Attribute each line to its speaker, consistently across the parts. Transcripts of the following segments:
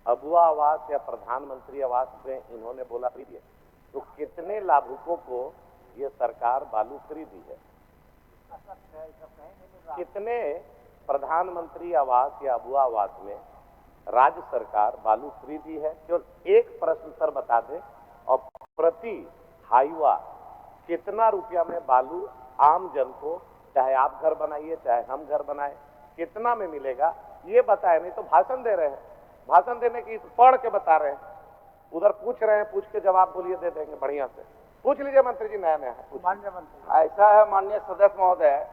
Speaker 1: अबुआ आवास या प्रधानमंत्री आवास में इन्होंने बोला फ्री है, तो कितने लाभुकों को ये सरकार बालू फ्री दी है? कितने प्रधानमंत्री आवास या अबुआ आवास में राज्य सरकार बालू फ्री दी है? केवल एक प्रश्न सर बता दें, और प्रति हाईवा कितना रुपया में बालू आम जन को, चाहे आप घर बनाइए चाहे हम घर बनाए, कितना में मिलेगा ये बताए। नहीं तो भाषण दे रहे हैं, भाषण देने की पढ़ के बता रहे हैं, उधर पूछ रहे हैं, पूछ के जवाब बोलिए दे देंगे बढ़िया से। पूछ लीजिए मंत्री जी, नया नया है।
Speaker 2: माननीय मंत्री, ऐसा है माननीय सदस्य महोदय,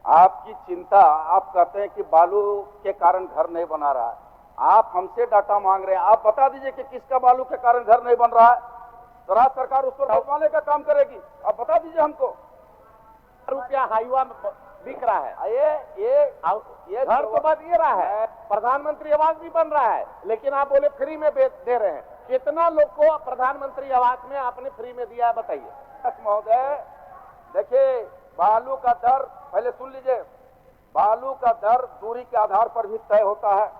Speaker 2: आपकी चिंता, आप कहते हैं कि बालू के कारण घर नहीं बना रहा है, आप हमसे डाटा मांग रहे हैं, आप बता दीजिए कि किसका बालू के कारण घर नहीं बन रहा है, तो राज्य सरकार उस पर बनवाने का काम करेगी। आप बता दीजिए हमको।
Speaker 1: रुपया हाईवा बिक रहा है, ये घर तो बन ये रहा है, प्रधानमंत्री आवास भी बन रहा है, लेकिन आप बोले फ्री में दे रहे हैं। कितना लोग को प्रधानमंत्री आवास में आपने फ्री में दिया है बताइए?
Speaker 2: महोदय देखिए, बालू का दर, पहले सुन लीजिए, बालू का दर दूरी के आधार पर भी तय होता है,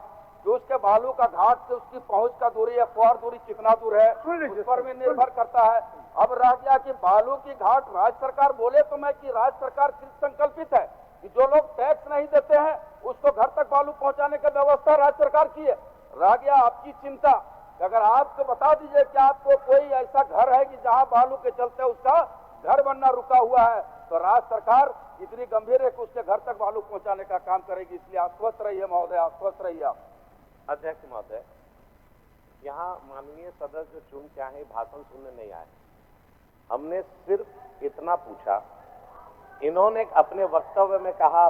Speaker 2: जो उसके बालू का घाट से उसकी पहुंच का दूरी या फुहार दूरी कितना दूर है उस पर भी निर्भर करता है। अब रह गया कि बालू की घाट राज्य सरकार बोले तो मैं कि राज्य सरकार संकल्पित है कि जो लोग टैक्स नहीं देते हैं उसको घर तक बालू पहुंचाने की व्यवस्था राज्य सरकार की है। रह गया आपकी चिंता, अगर आपको बता दीजिए कि आपको कोई ऐसा घर है कि जहां बालू के चलते उसका घर बनना रुका हुआ है, तो राज्य सरकार इतनी गंभीर है कि उसके घर तक बालू पहुंचाने का काम करेगी। इसलिए आश्वस्त रहिए महोदय, आश्वस्त रहिए आप।
Speaker 1: अध्यक्ष महोदय, यहाँ माननीय सदस्य जो चुन के आए भाषण सुनने नहीं आए, हमने सिर्फ इतना पूछा, इन्होंने अपने वक्तव्य में कहा,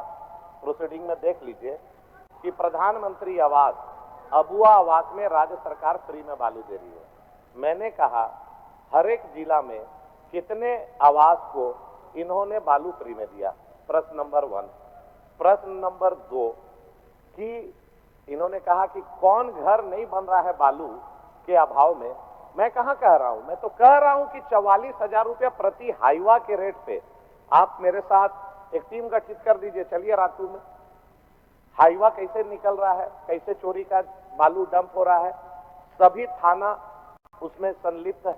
Speaker 1: प्रोसीडिंग में देख लीजिए, कि प्रधानमंत्री आवास, अबुआ आवास में राज्य सरकार फ्री में बालू दे रही है। मैंने कहा हर एक जिला में कितने आवास को इन्होंने बालू फ्री में दिया, प्रश्न नंबर 1। प्रश्न नंबर 2 कि इन्होंने कहा कि कौन घर नहीं बन रहा है बालू के अभाव में। मैं कहां कह रहा हूं, मैं तो कह रहा हूं कि 44,000 रुपया प्रति हाईवा के रेट पे आप मेरे साथ एक टीम गठित कर दीजिए, चलिए रातू में हाईवा कैसे निकल रहा है, कैसे चोरी का बालू डंप हो रहा है, सभी थाना उसमें संलिप्त है।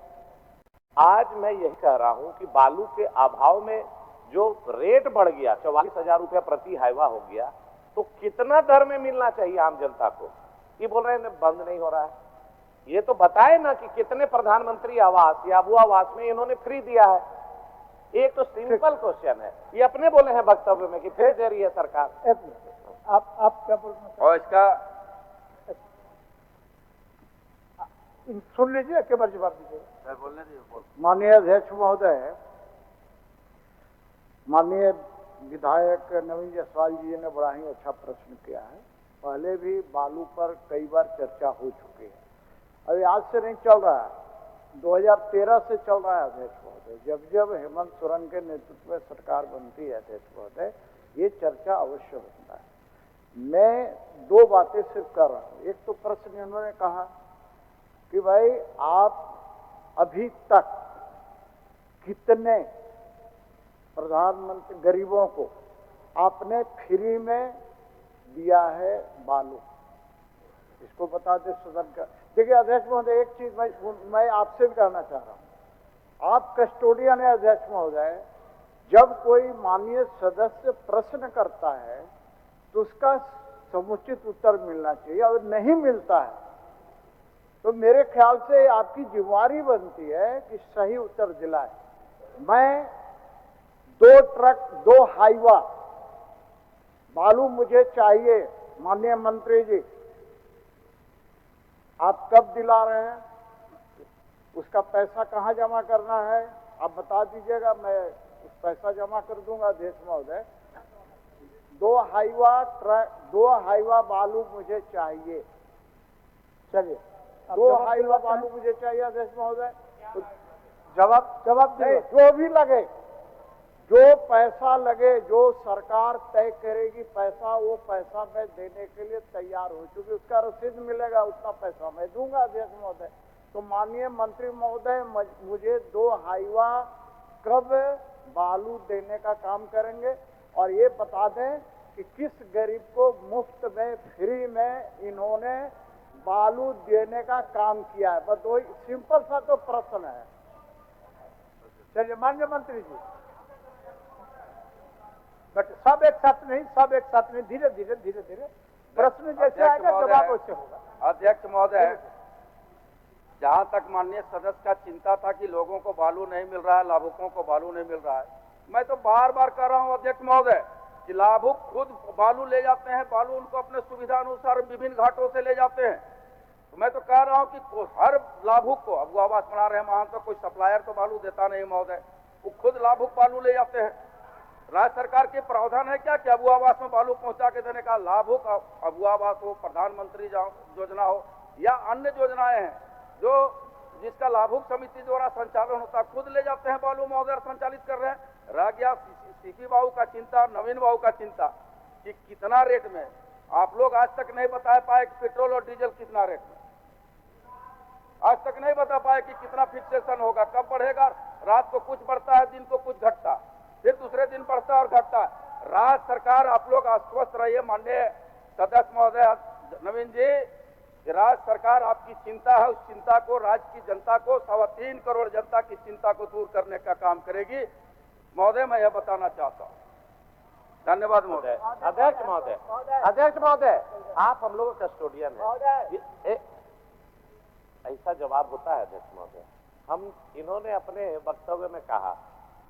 Speaker 1: आज मैं यही कह रहा हूं कि बालू के अभाव में जो रेट बढ़ गया, 44,000 रुपया प्रति हाईवा हो गया, तो कितना दर में मिलना चाहिए आम जनता को? ये बोल रहे हैं बंद नहीं हो रहा है, ये तो बताए ना कि कितने प्रधानमंत्री आवास या अबुआ आवास में इन्होंने फ्री दिया है। एक तो सिंपल क्वेश्चन है, ये अपने बोले हैं वक्तव्य में कि फ्री दे रही है सरकार।
Speaker 3: आप क्या बोल रहे हैं?
Speaker 2: और इसका
Speaker 3: सुन लीजिए, के बार जवाब दीजिए।
Speaker 2: बोलने दीजिए।
Speaker 3: माननीय अध्यक्ष महोदय, माननीय विधायक नवीन जायसवाल जी ने बड़ा ही अच्छा प्रश्न किया है। पहले भी बालू पर कई बार चर्चा हो चुकी है, अभी आज से नहीं चल रहा है, 2013 से चल रहा है अध्यक्ष महोदय। जब जब हेमंत सोरेन के नेतृत्व में सरकार बनती है अध्यक्ष महोदय, ये चर्चा अवश्य होता है। मैं 2 बातें सिर्फ कर रहा हूँ। एक तो प्रश्न इन्होंने कहा कि भाई आप अभी तक कितने प्रधानमंत्री गरीबों को आपने फ्री में दिया है बालू, इसको बता दे सदन का। देखिए अध्यक्ष महोदय, एक चीज मैं आपसे भी कहना चाह रहा हूं, आप कस्टोडियन है अध्यक्ष महोदय। जब कोई माननीय सदस्य प्रश्न करता है तो उसका समुचित उत्तर मिलना चाहिए, और नहीं मिलता है तो मेरे ख्याल से आपकी जिम्मेवारी बनती है कि सही उत्तर दिलाए। मैं 2 ट्रक 2 हाईवा बालू मुझे चाहिए माननीय मंत्री जी, आप कब दिला रहे हैं, उसका पैसा कहां जमा करना है आप बता दीजिएगा, मैं उस पैसा जमा कर दूंगा अध्यक्ष महोदय। 2 हाईवा बालू मुझे चाहिए, चलिए 2 हाईवा बालू मुझे चाहिए अध्यक्ष महोदय। तो जवाब दे, जो भी लगे, जो पैसा लगे, जो सरकार तय करेगी पैसा, वो पैसा मैं देने के लिए तैयार हो चुकी, उसका रसीद मिलेगा, उतना पैसा मैं दूंगा अध्यक्ष महोदय। तो माननीय मंत्री महोदय, मुझे 2 हाईवा कब बालू देने का काम करेंगे, और ये बता दें कि किस गरीब को मुफ्त में फ्री में इन्होंने बालू देने का काम किया है। बस दो सिंपल सा तो प्रश्न है। चलिए माननीय मंत्री जी, बट सब एक साथ नहीं, सब एक साथ नहीं, धीरे धीरे धीरे धीरे प्रश्न जैसे आएगा जवाब वैसे होगा।
Speaker 2: अध्यक्ष महोदय, जहां तक माननीय सदस्य का चिंता था कि लोगों को बालू नहीं मिल रहा है, लाभुकों को बालू नहीं मिल रहा है, मैं तो बार बार कह रहा हूं अध्यक्ष महोदय कि लाभुक खुद बालू ले जाते हैं, बालू उनको अपने सुविधा अनुसार विभिन्न घाटों से ले जाते हैं। तो मैं तो कह रहा हूं कि हर लाभुक को, अब वो आवास बना रहे हैं वहां तो कोई सप्लायर तो बालू देता नहीं महोदय, वो खुद लाभुक बालू ले जाते हैं। राज्य सरकार के प्रावधान है क्या कि अबू आवास में बालू पहुंचा के देने का? लाभुक अबू आवास हो, प्रधानमंत्री योजना हो या अन्य योजनाएं हैं जो जिसका लाभुक समिति द्वारा संचालन होता है, खुद ले जाते हैं बालू महोदय, संचालित कर रहे हैं। रह गया सीपी बाबू का चिंता, नवीन बाबू का चिंता कि कितना रेट में, आप लोग आज तक नहीं बता पाए कि पेट्रोल और डीजल कितना रेट में, आज तक नहीं बता पाए कि कितना फिक्सेशन होगा, कब बढ़ेगा। रात को कुछ बढ़ता है, दिन को कुछ घटता, फिर दूसरे दिन बढ़ता और घटता। राज्य सरकार, आप लोग आश्वस्त रहिए माननीय सदस्य महोदय नवीन जी, राज्य सरकार आपकी चिंता है, उस चिंता को राज्य की जनता को, 3.25 करोड़ जनता की चिंता को दूर करने का काम करेगी महोदय, मैं यह बताना चाहता हूँ। धन्यवाद महोदय।
Speaker 1: अध्यक्ष महोदय, अध्यक्ष महोदय, आप हम लोगों का कस्टोडियन है, ऐसा जवाब होता है अध्यक्ष महोदय। हम इन्होंने अपने वक्तव्य में कहा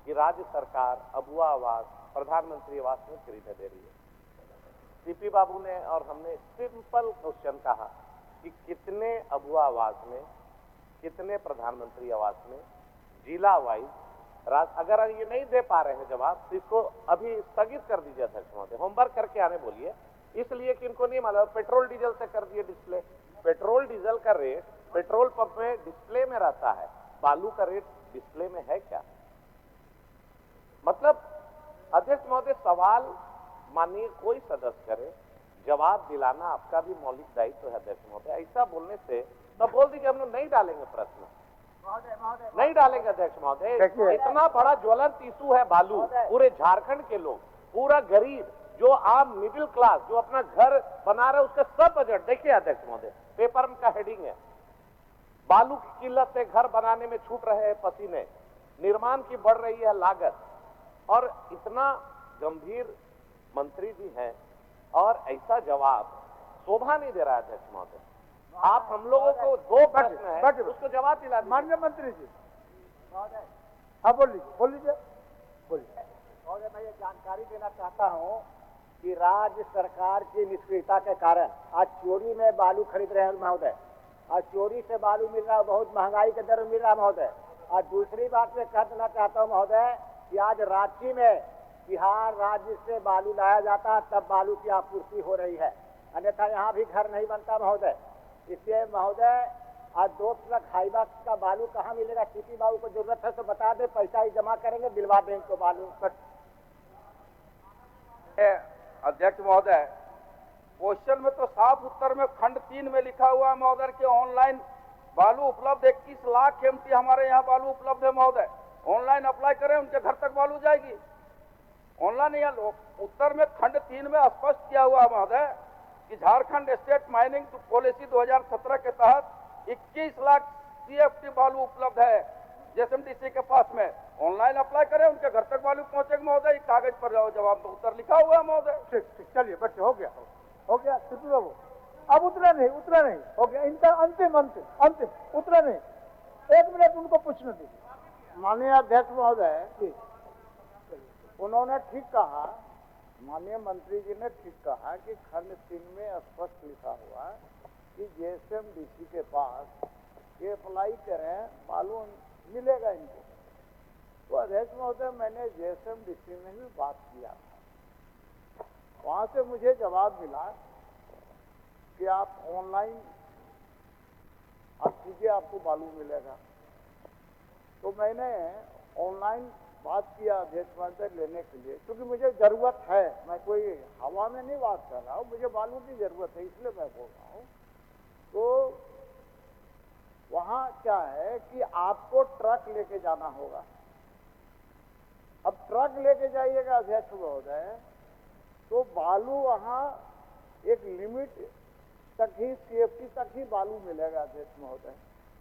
Speaker 1: कि राज्य सरकार अबुआ आवास, प्रधानमंत्री आवास में फ्री में दे रही है। सीपी बाबू ने और हमने सिंपल क्वेश्चन कहा कि कितने अबुआ आवास में, कितने प्रधानमंत्री आवास में, जिला वाइज, अगर ये नहीं दे पा रहे हैं जवाब तो इसको अभी स्थगित कर दीजिए अध्यक्ष महोदय, होमवर्क करके आने बोलिए, इसलिए कि इनको नहीं मालूम। पेट्रोल डीजल से कर दिए डिस्प्ले, पेट्रोल डीजल का रेट पेट्रोल पंप में डिस्प्ले में रहता है, बालू का रेट डिस्प्ले में है क्या? मतलब अध्यक्ष महोदय, सवाल माननीय कोई सदस्य करे, जवाब दिलाना आपका भी मौलिक दायित्व है अध्यक्ष महोदय। ऐसा बोलने से तो बोल दीजिए हम लोग नहीं डालेंगे प्रश्न, नहीं डालेंगे अध्यक्ष महोदय। इतना बड़ा ज्वलंत इशू है बालू, पूरे झारखंड के लोग, पूरा गरीब, जो आम मिडिल क्लास जो अपना घर बना रहे, उसका सब बजट देखिए अध्यक्ष महोदय, पेपर का हेडिंग है, बालू की किल्लत से घर बनाने में छूट रहे हैं पसीने, निर्माण की बढ़ रही है लागत, और इतना गंभीर मंत्री जी हैं और ऐसा जवाब शोभा नहीं दे रहा है अध्यक्ष महोदय। आप हम लोगों को दो प्रश्न है, उसको जवाब दिला दीजिए।
Speaker 3: माननीय मंत्री जी, हाँ बोल लीजिए, बोल लीजिए, बोलिए।
Speaker 4: महोदय, मैं ये जानकारी देना चाहता हूँ कि राज्य सरकार की निष्क्रियता के कारण आज चोरी में बालू खरीद रहे हैं महोदय, आज चोरी से बालू मिल रहा है, बहुत महंगाई के दर में मिल रहा है महोदय। आज दूसरी बात मैं कह देना चाहता हूँ महोदय कि आज रांची में बिहार राज्य से बालू लाया जाता है, तब बालू की आपूर्ति हो रही है, अन्यथा यहाँ भी घर नहीं बनता महोदय। इसलिए महोदय, आज 2 ट्रक हाईवा का बालू कहाँ मिलेगा? सीपी बाबू को जरूरत है तो बता दे, पैसा ही जमा करेंगे, दिलवा देंगे इनको बालू।
Speaker 2: अध्यक्ष महोदय, क्वेश्चन में तो साफ उत्तर में खंड 3 में लिखा हुआ है महोदय कि ऑनलाइन बालू उपलब्ध, 21 लाख एमटी हमारे यहाँ बालू उपलब्ध है महोदय। ऑनलाइन अप्लाई करें, उनके घर तक बालू जाएगी। ऑनलाइन या उत्तर में खंड 3 में स्पष्ट किया हुआ महोदय कि झारखंड स्टेट माइनिंग पॉलिसी 2017 के तहत 21 लाख सीएफटी बालू उपलब्ध है जेएसएमडीसी के पास में। ऑनलाइन अप्लाई करें, उनके घर तक बालू पहुंचेगा महोदय। कागज पर जवाब उत्तर लिखा हुआ है महोदय।
Speaker 3: ठीक, चलिए बच्चे, हो गया सीपी बाबू, अब उतरा नहीं, हो गया इनका अंतिम, उतरा नहीं। 1 मिनट उनको पूछने दीजिए। माननीय अध्यक्ष महोदय, उन्होंने ठीक कहा, माननीय मंत्री जी ने ठीक कहा कि खंड 3 में स्पष्ट लिखा हुआ है कि जेएसएमडीसी के पास ये अप्लाई करें, बालू मिलेगा इनको। तो अध्यक्ष महोदय, मैंने जेएसएमडीसी में भी बात किया, वहां से मुझे जवाब मिला कि आप ऑनलाइन आप कीजिए, आपको बालू मिलेगा। तो मैंने ऑनलाइन बात किया अध्यक्ष महोदय लेने के लिए, क्योंकि मुझे जरूरत है, मैं कोई हवा में नहीं बात कर रहा हूँ, मुझे बालू की जरूरत है, इसलिए मैं बोल रहा हूँ। तो वहाँ क्या है कि आपको ट्रक लेके जाना होगा। अब ट्रक लेके जाइएगा अध्यक्ष महोदय, तो बालू वहाँ एक लिमिट तक ही CFT तक ही बालू मिलेगा अध्यक्ष महोदय।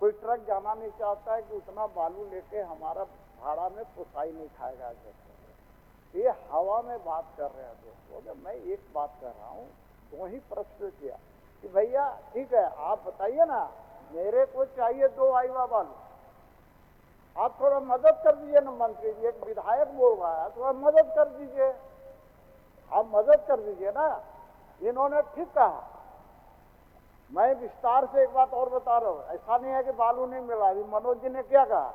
Speaker 3: कोई ट्रक जाना नहीं चाहता है कि उतना बालू लेके हमारा भाड़ा में पुसाई नहीं खाएगा अध्यक्ष महोदय। ये हवा में बात कर रहे हैं अध्यक्ष महोदय। मैं एक बात कर रहा हूँ, तो ही प्रश्न किया कि भैया ठीक है आप बताइए ना, मेरे को चाहिए 2 आईवा बालू, आप थोड़ा मदद कर दीजिए ना मंत्री जी, एक विधायक बोल रहा है थोड़ा मदद कर दीजिए, आप मदद कर दीजिए ना। इन्होंने ठीक कहा। मैं विस्तार से एक बात और बता रहा हूँ, ऐसा नहीं है कि बालू नहीं मिला। अभी मनोज जी ने क्या कहा,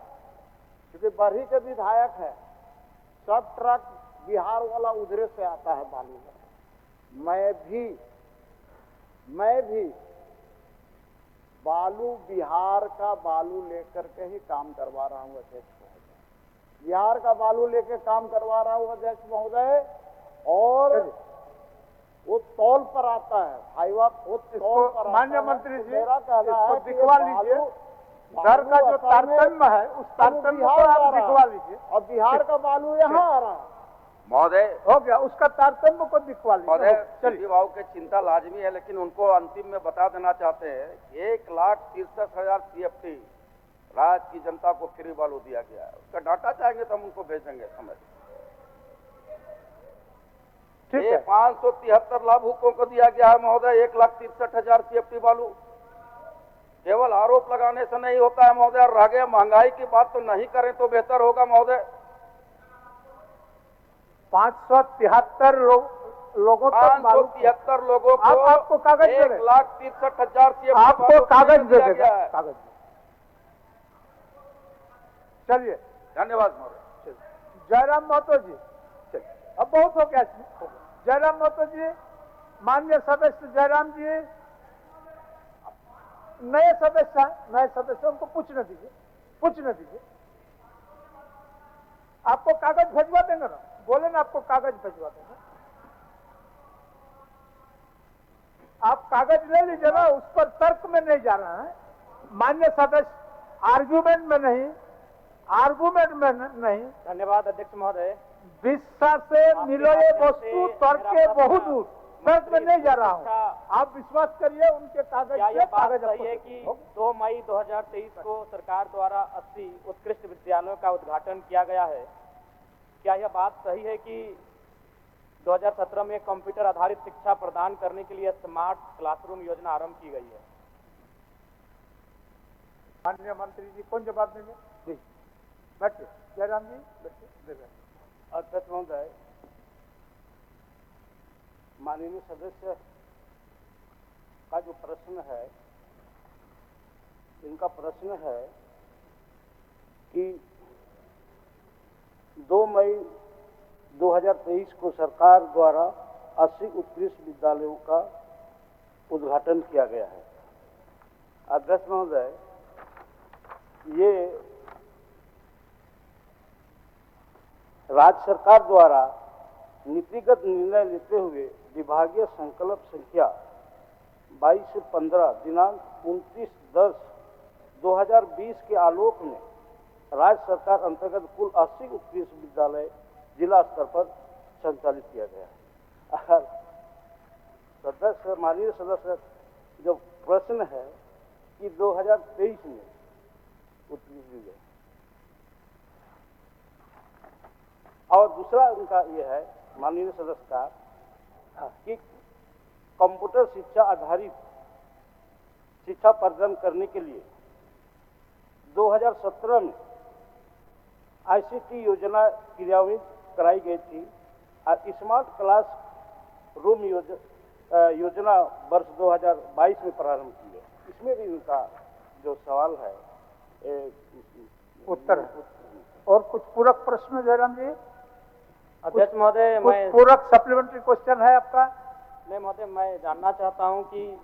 Speaker 3: क्योंकि बरही के विधायक है, सब ट्रक बिहार वाला उधरे से आता है बालू का। मैं भी बालू बिहार का बालू लेकर के ही काम करवा रहा हूँ अध्यक्ष महोदय। बिहार का बालू लेके काम करवा रहा हूँ अध्यक्ष महोदय। और वो तौल पर आता है भाईवा, वो तौल पर
Speaker 5: माननीय मंत्री जी
Speaker 3: मेरा कहना है कि
Speaker 5: दिखवा लीजिए, दर का जो तारतम्य है उस तारतम्य को आप दिखवा लीजिए।
Speaker 3: और बिहार का बालू यहाँ आ रहा है
Speaker 2: महोदय।
Speaker 5: हो गया, उसका तारतम्य को दिखवा लीजिए।
Speaker 2: महोदय
Speaker 5: चलिए,
Speaker 2: चलिए भाव के चिंता लाजमी है, लेकिन उनको अंतिम में बता देना चाहते हैं 1,63,000 CFT राज्य की जनता को फ्री बालू दिया गया है। उसका डाटा चाहेंगे तो हम उनको भेजेंगे समय।
Speaker 5: ठीक है।
Speaker 2: 573 लाभुकों को दिया गया है महोदय 1,63,000 CFT बालू। केवल आरोप लगाने से नहीं होता है महोदय। रह गए महंगाई की बात तो नहीं करें तो बेहतर होगा महोदय।
Speaker 5: 573 लोगों तक मालूम,
Speaker 2: 573 लोगों को
Speaker 5: आपको कागज दे रहे,
Speaker 2: 1,63,000 CFT
Speaker 5: आपको कागज दे
Speaker 2: दिया
Speaker 5: देगा,
Speaker 2: गया है।
Speaker 5: कागज। चलिए,
Speaker 2: धन्यवाद महोदय।
Speaker 5: जयराम महतो जी, चलिए अब बहुत हो गया इसमें। जयराम महतो जी, माननीय सदस्य जयराम जी नए सदस्य हैं, नए सदस्य उनको पूछने दीजिए। आपको कागज भिजवा देंगे ना, बोले ना आपको कागज भिजवा देंगे। आप कागज ले लीजिए ना, उस पर तर्क में नहीं जा रहा है माननीय सदस्य, आर्गुमेंट में नहीं।
Speaker 4: धन्यवाद अध्यक्ष महोदय।
Speaker 5: विस्तार से मिलो ये वस्तु तर्क के बहुत दूर, तर्क में नहीं जा रहा हूँ। आप विश्वास करिए उनके कागज
Speaker 4: क्या
Speaker 5: से
Speaker 4: यह बात
Speaker 5: कागज
Speaker 4: सही है कि 2 मई 2023 को सरकार द्वारा 80 उत्कृष्ट विद्यालयों का उद्घाटन किया गया है? क्या यह बात सही है कि 2017 में कंप्यूटर आधारित शिक्षा प्रदान करने के लिए स्मार्ट क्लासरूम योजना आरंभ की गई है?
Speaker 5: माननीय मंत्री जी कौन जवाब देंगे? जी बैठिए, जयराम जी बैठिए।
Speaker 1: अध्यक्ष महोदय, माननीय सदस्य का जो प्रश्न है, इनका प्रश्न है कि 2 मई 2023 को सरकार द्वारा 80 उत्कृष्ट विद्यालयों का उद्घाटन किया गया है। अध्यक्ष महोदय, ये राज्य सरकार द्वारा नीतिगत निर्णय लेते हुए विभागीय संकल्प संख्या 22 से 15 दिनांक 29/10/2020 के आलोक में राज्य सरकार अंतर्गत कुल 80 उत्कृष्ट विद्यालय जिला स्तर पर संचालित किया गया है। सदस्य, माननीय सदस्य, जो प्रश्न है कि 2023 में उत्कृष्ट विद्यालय, और दूसरा उनका यह है माननीय सदस्य का कि कंप्यूटर शिक्षा आधारित शिक्षा प्रदान करने के लिए 2017 में ICT योजना क्रियान्वित कराई गई थी और स्मार्ट क्लास रूम योजना वर्ष 2022 में प्रारंभ की गई। इसमें भी उनका जो सवाल है
Speaker 5: उत्तर है। और कुछ पूरक प्रश्न जयराम जी?
Speaker 4: अध्यक्ष महोदय, मैं
Speaker 5: पूरक सप्लीमेंट्री क्वेश्चन है आपका?
Speaker 4: नहीं महोदय, मैं जानना चाहता हूं कि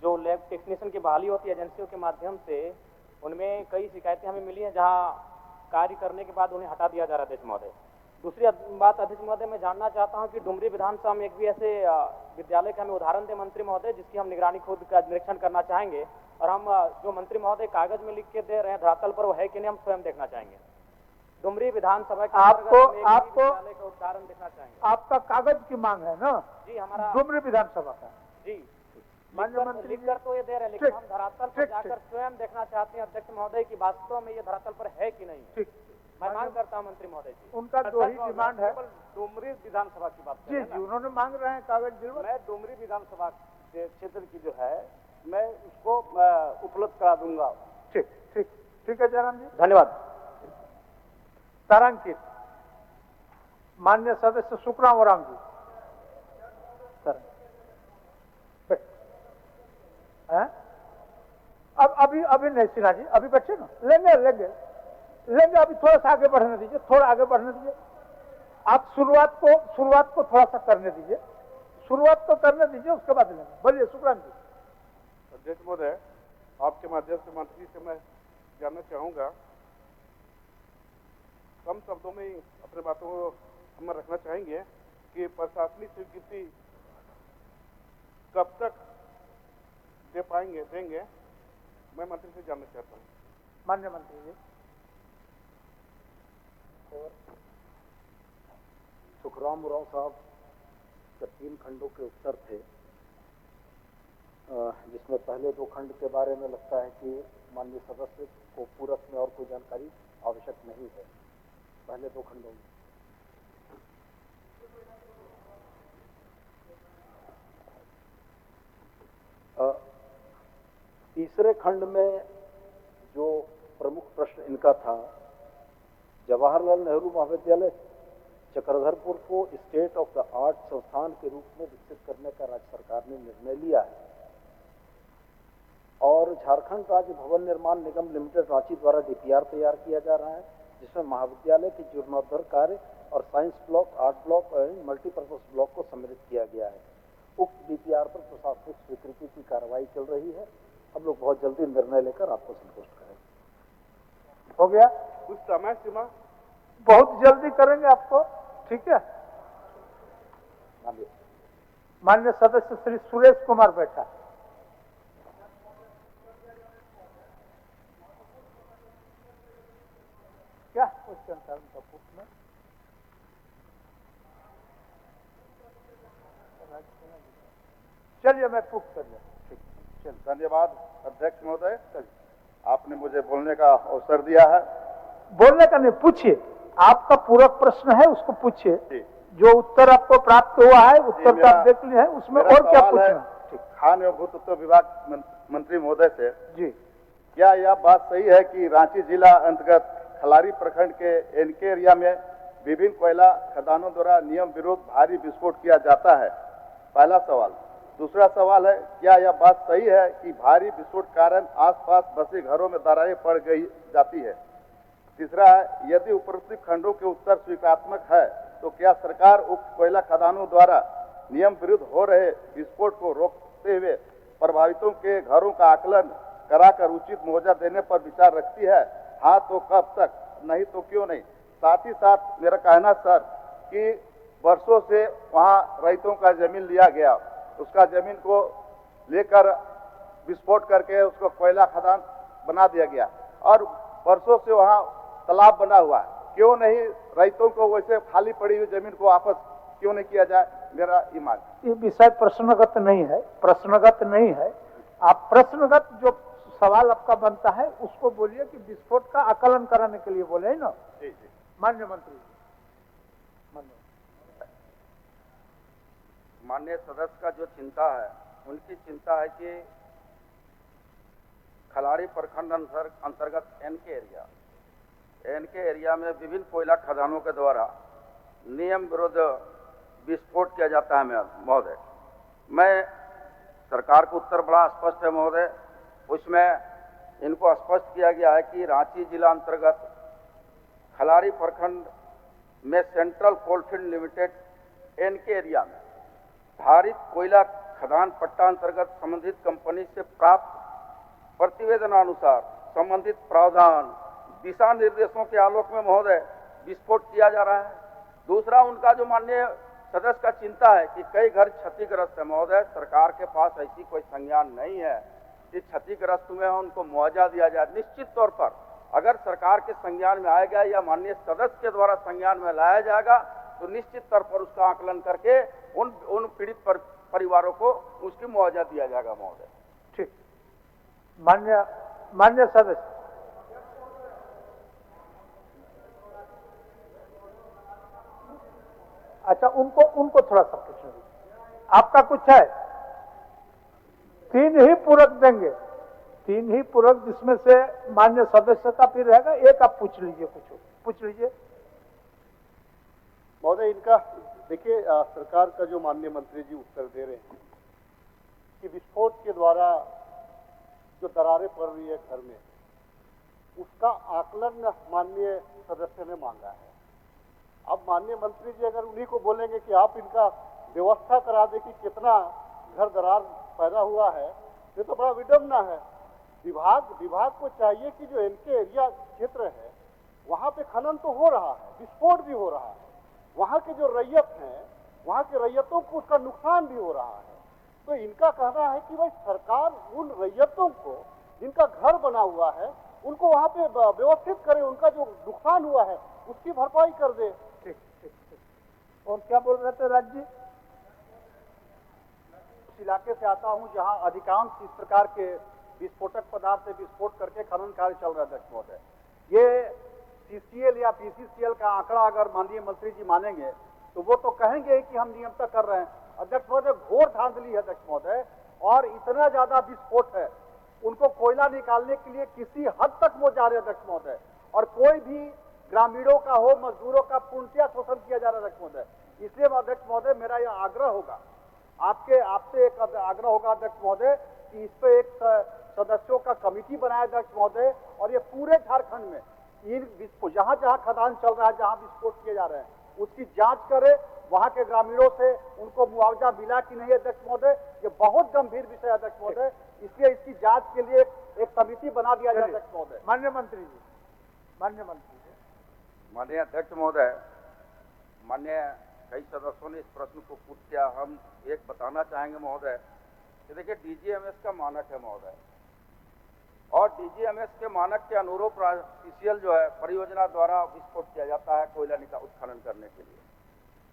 Speaker 4: जो लैब टेक्नीशियन की बहाली होती है एजेंसियों के माध्यम से, उनमें कई शिकायतें हमें मिली हैं जहां कार्य करने के बाद उन्हें हटा दिया जा रहा है अध्यक्ष महोदय। दूसरी बात अध्यक्ष महोदय, मैं जानना चाहता हूं कि डुमरी विधानसभा में एक भी ऐसे विद्यालय का हमें उदाहरण दे मंत्री महोदय, जिसकी हम निगरानी खुद का निरीक्षण करना चाहेंगे, और हम जो मंत्री महोदय कागज में लिख के दे रहे हैं धरातल पर वो है कि नहीं, हम स्वयं देखना चाहेंगे। डुमरी विधानसभा के
Speaker 5: आपको
Speaker 4: विद्यालय का उदाहरण देखना चाहेंगे।
Speaker 5: आपका कागज की मांग है ना?
Speaker 4: जी, हमारा
Speaker 5: डुमरी विधानसभा का।
Speaker 4: जी।
Speaker 3: माननीय मंत्री
Speaker 4: लिख कर तो ये दे रहे हैं, लेकिन
Speaker 3: ठीक,
Speaker 4: हम धरातल पर
Speaker 3: ठीक,
Speaker 4: जाकर
Speaker 3: ठीक।
Speaker 4: स्वयं देखना चाहते हैं अध्यक्ष महोदय की वास्तव में ये धरातल पर है कि नहीं।
Speaker 3: ठीक,
Speaker 4: मैं मांग करता हूँ मंत्री महोदय जी।
Speaker 3: उनका दो ही डिमांड है।
Speaker 1: डुमरी विधानसभा की बात
Speaker 3: जी जी, उन्होंने मांग रहे हैं कागज दिलवा।
Speaker 1: मैं डुमरी विधानसभा के क्षेत्र की जो है मैं उसको उपलब्ध करा दूंगा।
Speaker 3: ठीक ठीक ठीक है जयराम जी।
Speaker 1: धन्यवाद।
Speaker 3: तारांकित माननीय सदस्य सुखराम ओराम जी। सर बैठ। हैं? अब अभी नहीं सिन्हा जी, अभी बैठे ना, लेंगे अभी थोड़ा सा आगे बढ़ने दीजिए, थोड़ा आगे बढ़ने दीजिए। आप शुरुआत को थोड़ा सा करने दीजिए, शुरुआत तो करने दीजिए, उसके बाद लेंगे। बोलिए सुखराम जी।
Speaker 6: अध्यक्ष महोदय, आपके माध्यम से मंत्री से मैं जानना चाहूंगा, कम शब्दों में ही अपने बातों को हम रखना चाहेंगे कि प्रशासनिक स्वीकृति कब तक देंगे, मैं मंत्री से जानना चाहता हूँ।
Speaker 3: माननीय मंत्री जी।
Speaker 7: सुखराम उरांव साहब के 3 खंडों के उत्तर थे, जिसमें पहले 2 खंड के बारे में लगता है कि माननीय सदस्य को पूरक में और कोई जानकारी आवश्यक नहीं है। पहले 2 खंडों में तीसरे खंड में जो प्रमुख प्रश्न इनका था, जवाहरलाल नेहरू महाविद्यालय चक्रधरपुर को स्टेट ऑफ द आर्ट संस्थान के रूप में विकसित करने का राज्य सरकार ने निर्णय लिया है और झारखंड राज्य भवन निर्माण निगम लिमिटेड रांची द्वारा डीपीआर तैयार किया जा रहा है, जिसमें महाविद्यालय के जीर्णोद्धार कार्य और साइंस ब्लॉक, आर्ट ब्लॉक और मल्टीपर्पज ब्लॉक को सम्मिलित किया गया है। उक्त डीपीआर पर प्रशासनिक स्वीकृति की कार्रवाई चल रही है। हम लोग बहुत जल्दी निर्णय लेकर आपको संतुष्ट करेंगे।
Speaker 3: हो गया?
Speaker 6: कुछ समय सीमा
Speaker 3: बहुत जल्दी करेंगे आपको, ठीक है। माननीय सदस्य श्री सुरेश कुमार बैठा। क्या क्वेश्चन था उनका पूछना? चलिए मैं पूछ कर लिया। ठीक,
Speaker 6: धन्यवाद अध्यक्ष महोदय, आपने मुझे बोलने का अवसर दिया है।
Speaker 3: बोलने का नहीं, पूछिए। आपका पूरक प्रश्न है, उसको पूछिए। जो उत्तर आपको प्राप्त हुआ है, उत्तर का आप देख लिए हैं, उसमें और क्या पूछना?
Speaker 6: खान एवं भूतत्व विभाग मंत्री महोदय से
Speaker 3: जी,
Speaker 6: क्या यह बात सही है कि रांची जिला अंतर्गत खलारी प्रखंड के एनके एरिया में विभिन्न कोयला खदानों द्वारा नियम विरोध भारी विस्फोट किया जाता है? पहला सवाल। दूसरा सवाल है, क्या यह बात सही है कि भारी विस्फोट कारण आसपास बसे घरों में दरारें पड़ गई जाती है? तीसरा है, यदि उपरोक्त खंडों के उत्तर स्वीकारात्मक है तो क्या सरकार उक्त कोयला खदानों द्वारा नियम विरुद्ध हो रहे विस्फोट को रोकते हुए प्रभावितों के घरों का आकलन कराकर उचित मुआवजा देने पर विचार रखती है? हाँ तो कब तक, नहीं तो क्यों नहीं? साथ ही साथ मेरा कहना सर कि वर्षों से वहाँ रैयतों का जमीन लिया गया, उसका जमीन को लेकर विस्फोट करके उसको कोयला खदान बना दिया गया और वर्षों से वहाँ तालाब बना हुआ है। क्यों नहीं रैयतों को वैसे खाली पड़ी हुई जमीन को वापस क्यों नहीं किया जाए? मेरा ये मांग।
Speaker 3: ये विषय प्रश्नगत नहीं है, प्रश्नगत नहीं है। आप प्रश्नगत जो सवाल आपका बनता है उसको बोलिए कि विस्फोट का आकलन कराने के लिए बोले, है ना?
Speaker 6: जी जी।
Speaker 3: माननीय मंत्री।
Speaker 2: माननीय सदस्य का जो चिंता है, उनकी चिंता है कि खलारी प्रखंड अंतर्गत एनके एरिया में विभिन्न कोयला खदानों के द्वारा नियम विरुद्ध विस्फोट किया जाता है महोदय। मैं सरकार का उत्तर बड़ा स्पष्ट है महोदय, उसमें इनको स्पष्ट किया गया है कि रांची जिला अंतर्गत खलारी प्रखंड में central coalfield limited N K area में भारित कोयला खदान पट्टा अंतर्गत संबंधित कंपनी से प्राप्त प्रतिवेदनानुसार संबंधित प्रावधान दिशा निर्देशों के आलोक में महोदय विस्फोट किया जा रहा है। दूसरा, उनका जो माननीय सदस्य का चिंता है कि कई घर क्षतिग्रस्त है महोदय, सरकार के पास ऐसी कोई संज्ञान नहीं है कि क्षतिग्रस्त में उनको मुआवजा दिया जाए। निश्चित तौर पर अगर सरकार के संज्ञान में आएगा या माननीय सदस्य के द्वारा संज्ञान में लाया जाएगा तो निश्चित तौर पर उसका आकलन करके उन पीड़ित परिवारों को उसकी मुआवजा दिया जाएगा महोदय।
Speaker 5: ठीक, मान्य सदस्य। अच्छा, उनको थोड़ा सा प्रश्न दीजिए। आपका कुछ है? 3 ही पूरक देंगे, 3 ही पूरक, जिसमें से मान्य सदस्य का फिर रहेगा। एक आप पूछ लीजिए, कुछ पूछ लीजिए।
Speaker 6: महोदय, इनका देखिए, सरकार का जो माननीय मंत्री जी उत्तर दे रहे हैं कि विस्फोट के द्वारा जो दरारें पड़ रही है घर में, उसका आकलन माननीय सदस्य ने मांगा है। अब माननीय मंत्री जी अगर उन्हीं को बोलेंगे कि आप इनका व्यवस्था करा दें कि कितना घर दरार पैदा हुआ है, ये तो बड़ा विडम्बना है। विभाग को चाहिए कि जो इनके एरिया क्षेत्र है वहां पे खनन तो हो रहा है, विस्फोट भी हो रहा है, वहां के जो रैयत हैं, वहां के रैयतों को उसका नुकसान भी हो रहा है। तो इनका कहना है कि भाई सरकार उन रैयतों को जिनका घर बना हुआ है उनको वहां पे व्यवस्थित करे, उनका जो नुकसान हुआ है उसकी भरपाई कर दे।
Speaker 5: ठीक ठीक ठीक। और क्या बोल रहे थे राज जी?
Speaker 8: उस इलाके से आता हूं जहां अधिकांश इस प्रकार के विस्फोटक पदार्थ से विस्फोट करके खनन कार्य चल रहा है अध्यक्ष महोदय। ये सीसीएल या पीसीसीएल का आंकड़ा अगर माननीय मंत्री जी मानेंगे तो वो तो कहेंगे कि हम नियमता कर रहे हैं। अध्यक्ष महोदय, घोर धांधली है अध्यक्ष महोदय, और इतना ज्यादा विस्फोट है, उनको कोयला निकालने के लिए किसी हद तक वो जा रहे हैं अध्यक्ष महोदय, और कोई भी ग्रामीणों का हो, मजदूरों का पूर्णतया शोषण किया जा रहा है अध्यक्ष महोदय। इसलिए अध्यक्ष महोदय, मेरा यह आग्रह होगा, आपसे एक आग्रह होगा अध्यक्ष महोदय कि इस पे एक सदस्यों का कमेटी बनाया अध्यक्ष महोदय, और ये पूरे झारखंड में जहां जहां खदान चल रहा है, जहां विस्फोट किए जा रहे हैं, उसकी जांच करे, वहां के ग्रामीणों से उनको मुआवजा मिला कि नहीं अध्यक्ष महोदय। ये बहुत गंभीर विषय है अध्यक्ष महोदय, इसलिए इसकी जांच के लिए एक समिति बना दिया जाए अध्यक्ष महोदय।
Speaker 5: माननीय मंत्री जी, माननीय मंत्री जी।
Speaker 2: माननीय अध्यक्ष महोदय, माननीय कई सदस्यों ने इस प्रश्न को पूछ किया। हम एक बताना चाहेंगे महोदय कि देखिए, डीजीएमएस का मानक है महोदय, और डीजीएमएस के मानक के अनुरूप सीसीएल जो है परियोजना द्वारा विस्फोट किया जाता है कोयला उत्खनन करने के लिए।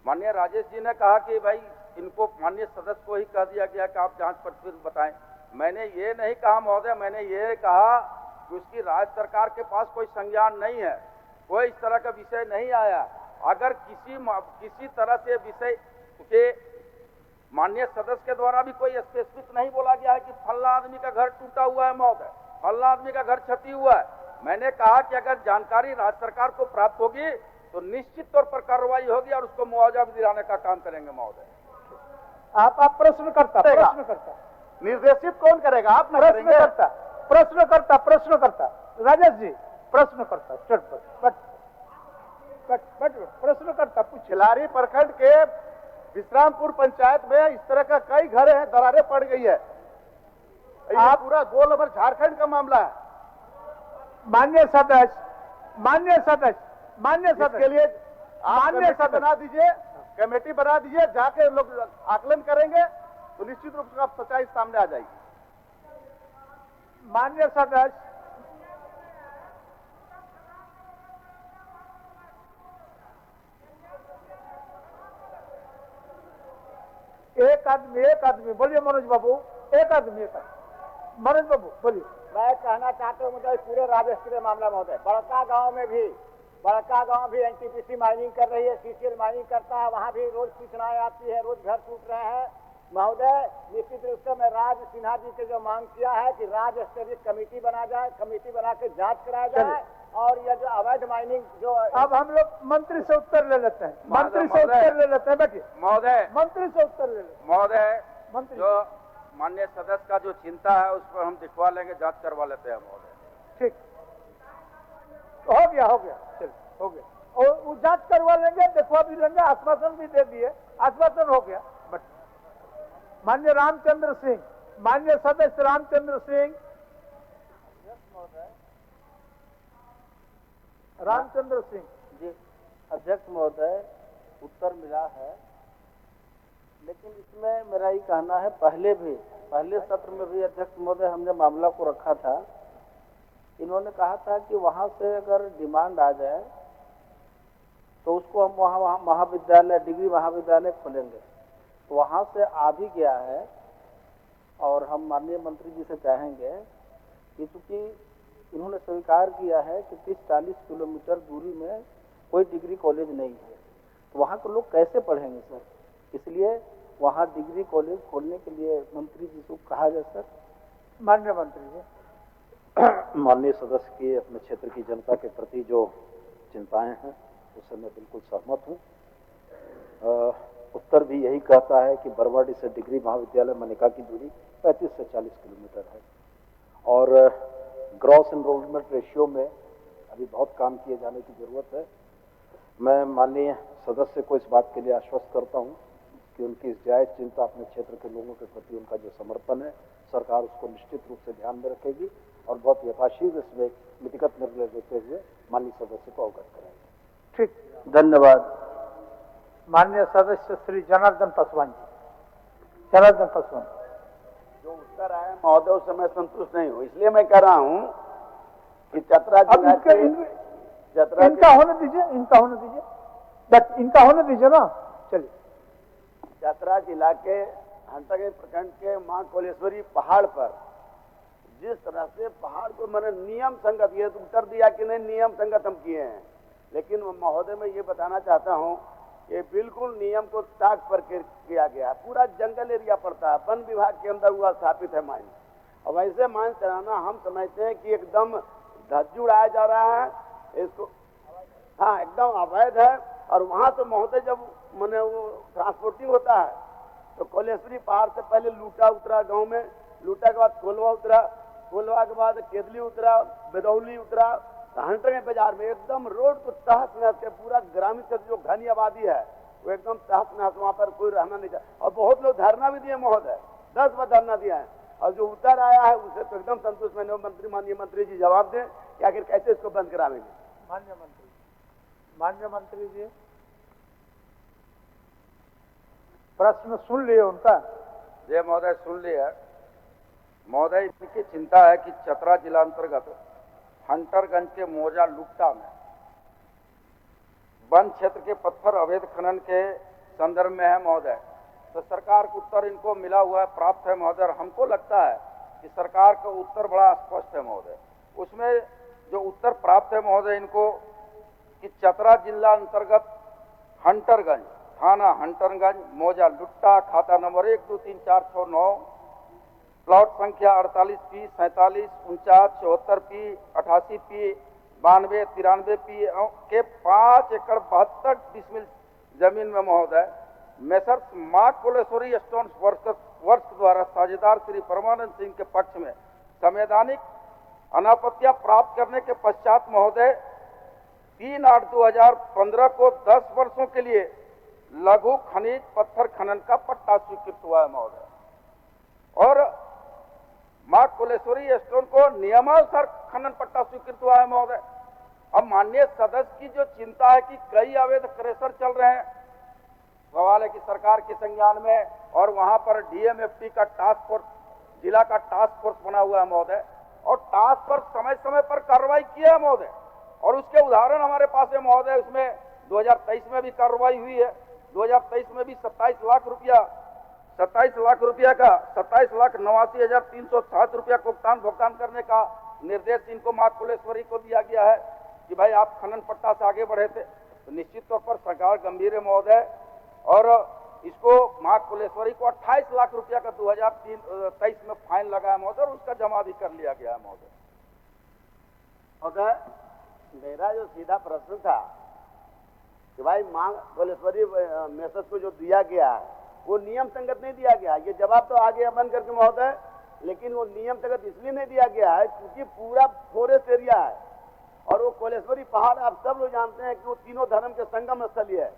Speaker 2: माननीय राजेश जी ने कहा कि भाई इनको माननीय सदस्य को ही कह दिया गया कि आप जांच पर बताएं। मैंने ये नहीं कहा महोदय, मैंने ये कहा कि उसकी राज्य सरकार के पास कोई संज्ञान नहीं है, कोई इस तरह का विषय नहीं आया। अगर किसी तरह से विषय के माननीय सदस्य के द्वारा भी कोई स्पेसिफिक नहीं बोला गया है कि फल्ला आदमी का घर टूटा हुआ है महोदय, फल्ला आदमी का घर क्षति हुआ है। मैंने कहा कि अगर जानकारी राज्य सरकार को प्राप्त होगी तो निश्चित तौर पर कार्रवाई होगी और उसको मुआवजा भी दिलाने का काम करेंगे महोदय।
Speaker 5: आप प्रश्नकर्ता
Speaker 6: निर्देशित कौन करेगा? आप न करेंगे?
Speaker 5: प्रश्नकर्ता राजेश जी, प्रश्नकर्ता प्रश्नकर्ता पूछ।
Speaker 6: खिलारी प्रखंड के विश्रामपुर पंचायत में इस तरह का कई घर हैं, दरारें पड़ गई है। आप पूरा 2 नंबर झारखंड का मामला है।
Speaker 5: मान्य सदस्य
Speaker 6: के लिए मान्य सदस्य बना दीजिए, कमेटी बना दीजिए, जाके लोग आकलन करेंगे तो निश्चित रूप से आप सच्चाई सामने आ जाएगी।
Speaker 5: मान्य सदस्य, एक आदमी बोलिए। मनोज बाबू, एक आदमी मनोज बाबू बोलिए।
Speaker 4: मैं कहना चाहता हूँ मुझे पूरे राजस्थान मामला महोदय, बड़का गांव भी एनटीपीसी माइनिंग कर रही है, सीसीएल माइनिंग करता है, वहाँ भी रोज सूचनाएं आती है, रोज घर टूट रहे हैं महोदय। निश्चित रूप से मैं राज सिन्हा जी से जो मांग किया है कि राज्य स्तरीय कमेटी बना जाए, कमेटी बना के जांच कराया जाए, और यह जो अवैध माइनिंग जो
Speaker 5: अब हम लोग मंत्री से उत्तर ले लेते हैं, बैठिए
Speaker 2: महोदय,
Speaker 5: मंत्री से उत्तर ले लेते
Speaker 2: महोदय।
Speaker 5: मंत्री
Speaker 2: जो माननीय सदस्य का जो चिंता है उस पर हम दिखवा लेंगे, जांच करवा लेते हैं महोदय।
Speaker 5: ठीक, हो गया चल, हो गया, और जांच करवा लेंगे, दिखवा भी लेंगे, आश्वासन भी दे दिए, आश्वासन हो गया। बट माननीय रामचंद्र सिंह, माननीय सदस्य रामचंद्र सिंह, रामचंद्र सिंह
Speaker 7: जी। अध्यक्ष महोदय, उत्तर मिला है, लेकिन इसमें मेरा ये कहना है, पहले सत्र में भी अध्यक्ष महोदय हमने मामला को रखा था। इन्होंने कहा था कि वहां से अगर डिमांड आ जाए तो उसको हम वहाँ महाविद्यालय, डिग्री महाविद्यालय खोलेंगे। तो वहाँ से आ भी गया है और हम माननीय मंत्री जी से चाहेंगे कि चूंकि इन्होंने स्वीकार किया है कि 30-40 किलोमीटर दूरी में कोई डिग्री कॉलेज नहीं है, तो वहाँ के लोग कैसे पढ़ेंगे सर? इसलिए वहाँ डिग्री कॉलेज खोलने के लिए मंत्री जी को कहा जाए सर।
Speaker 5: माननीय मंत्री जी।
Speaker 7: माननीय सदस्य की अपने क्षेत्र की जनता के प्रति जो चिंताएं हैं उससे मैं बिल्कुल सहमत हूँ। उत्तर भी यही कहता है कि बरवाडी से डिग्री महाविद्यालय मनिका की दूरी 35 से 40 किलोमीटर है और ग्रॉस एनरोलमेंट रेशियो में अभी बहुत काम किए जाने की जरूरत है। मैं माननीय सदस्य को इस बात के लिए आश्वस्त करता हूँ कि उनकी इस जायज चिंता अपने क्षेत्र के लोगों के प्रति उनका जो समर्पण है, सरकार उसको निश्चित रूप से ध्यान में रखेगी और बहुत यथाशीघ्र इसमें नीतिगत निर्णय देते हुए माननीय सदस्य को अवगत कराएंगे।
Speaker 5: ठीक,
Speaker 7: धन्यवाद।
Speaker 5: माननीय सदस्य श्री जनार्दन पासवान जी। जनार्दन पासवान।
Speaker 9: जो उत्तर आया महोदय उससे मैं संतुष्ट नहीं हूँ, इसलिए मैं कह रहा हूँ कि चतरा जिला के
Speaker 5: इनका होने दीजिए, इनका होने दीजिए, बट इनका होने दीजिए ना। चलिए।
Speaker 9: चतरा जिला के हंटरगंज प्रखंड के मां कोलेश्वरी पहाड़ पर जिस तरह से पहाड़ को मैंने नियम संगत, ये तो उत्तर दिया कि नहीं नियम संगत हम किए हैं, लेकिन महोदय मैं ये बताना चाहता हूँ कि बिल्कुल नियम को ताक पर किया गया है। पूरा जंगल एरिया पड़ता है, वन विभाग के अंदर हुआ स्थापित है माइन, और वैसे माइन चलाना हम समझते हैं कि एकदम धज्जू उड़ाया जा रहा है इसको। हाँ, एकदम अवैध है। और वहां तो महोदय जब मैंने वो ट्रांसपोर्टिंग होता है तो कोलेश्वरी पहाड़ से पहले लूटा उतरा गांव में, लूटा के बाद कोलवा उतरा, कोलवा के बाद केदली उतरा, बेदौली उतरा, हंटरगंज बाजार में एकदम रोड को तहस नहस के पूरा ग्रामीण क्षेत्र जो घनी आबादी है वो एकदम तहस नहस, वहां पर कोई रहना नहीं चाहिए। और बहुत लोग धरना भी दिए महोदय, 10 बार धरना दिया है, और जो उतर आया है उसे तो एकदम संतुष्ट। मैंने मंत्री माननीय मंत्री जी जवाब दें कि आखिर कैसे इसको बंद करावेंगे।
Speaker 5: माननीय मंत्री जी प्रश्न सुन लिए उनका।
Speaker 2: ये महोदय सुन लिया। महोदय इनकी चिंता है कि चतरा जिला अंतर्गत हंटरगंज के मोजा लुट्टा में वन क्षेत्र के पत्थर अवैध खनन के संदर्भ में है महोदय। तो सरकार का उत्तर इनको मिला हुआ है, प्राप्त है महोदय। हमको लगता है कि सरकार का उत्तर बड़ा स्पष्ट है महोदय। उसमें जो उत्तर प्राप्त है महोदय इनको कि चतरा जिला अंतर्गत हंटरगंज थाना हंटरगंज मोजा लुट्टा खाता नंबर 123469 प्लॉट संख्या 48P 47 49 74P 88P 92 93P के 5 एकड़ 72 डिसमिल जमीन में महोदय मेसर्स मां कोलेश्वरी स्टोन वर्क्स द्वारा साझेदार श्री परमानंद सिंह के पक्ष में संवैधानिक अनापत्तियां प्राप्त करने के पश्चात महोदय 3/8/2015 को 10 वर्षों के लिए लघु खनिज पत्थर खनन का पट्टा स्वीकृत हुआ है महोदय। और मां कोलेश्वरी स्टोन को नियमानुसार खनन पट्टा स्वीकृत हुआ है महोदय। अब माननीय सदस्य की जो चिंता है कि कई अवैध क्रेशर चल रहे हैं, सवाल है कि सरकार के संज्ञान में और वहां पर डीएमएफटी का टास्क फोर्स, जिला का टास्क फोर्स बना हुआ है महोदय, और टास्क फोर्स समय समय पर कार्रवाई किया है महोदय। और उसके उदाहरण हमारे पास है महोदय। उसमें 2023 में भी कार्रवाई हुई है। 2023 में भी 27 लाख रुपया का 27,89,360 रुपया भुगतान करने का निर्देश इनको मां कोलेश्वरी को दिया गया है कि भाई आप खनन पट्टा से आगे बढ़े थे। तो निश्चित तौर पर सरकार गंभीर है महोदय, और इसको मां कोलेश्वरी को 28 लाख रुपया का 2023 में फाइन लगा है महोदय, और उसका जमा भी कर लिया गया है महोदय।
Speaker 9: मेरा जो सीधा प्रश्न था कि भाई मां कोलेश्वरी मेसर्स को जो दिया गया है वो नियम संगत नहीं दिया गया। ये जवाब तो आगे अमन करके महोदय, लेकिन वो नियम संगत इसलिए नहीं दिया गया है क्योंकि पूरा फॉरेस्ट एरिया है, और वो कोलेश्वरी पहाड़ आप सब लोग जानते हैं कि वो तीनों धर्म के संगम स्थल है,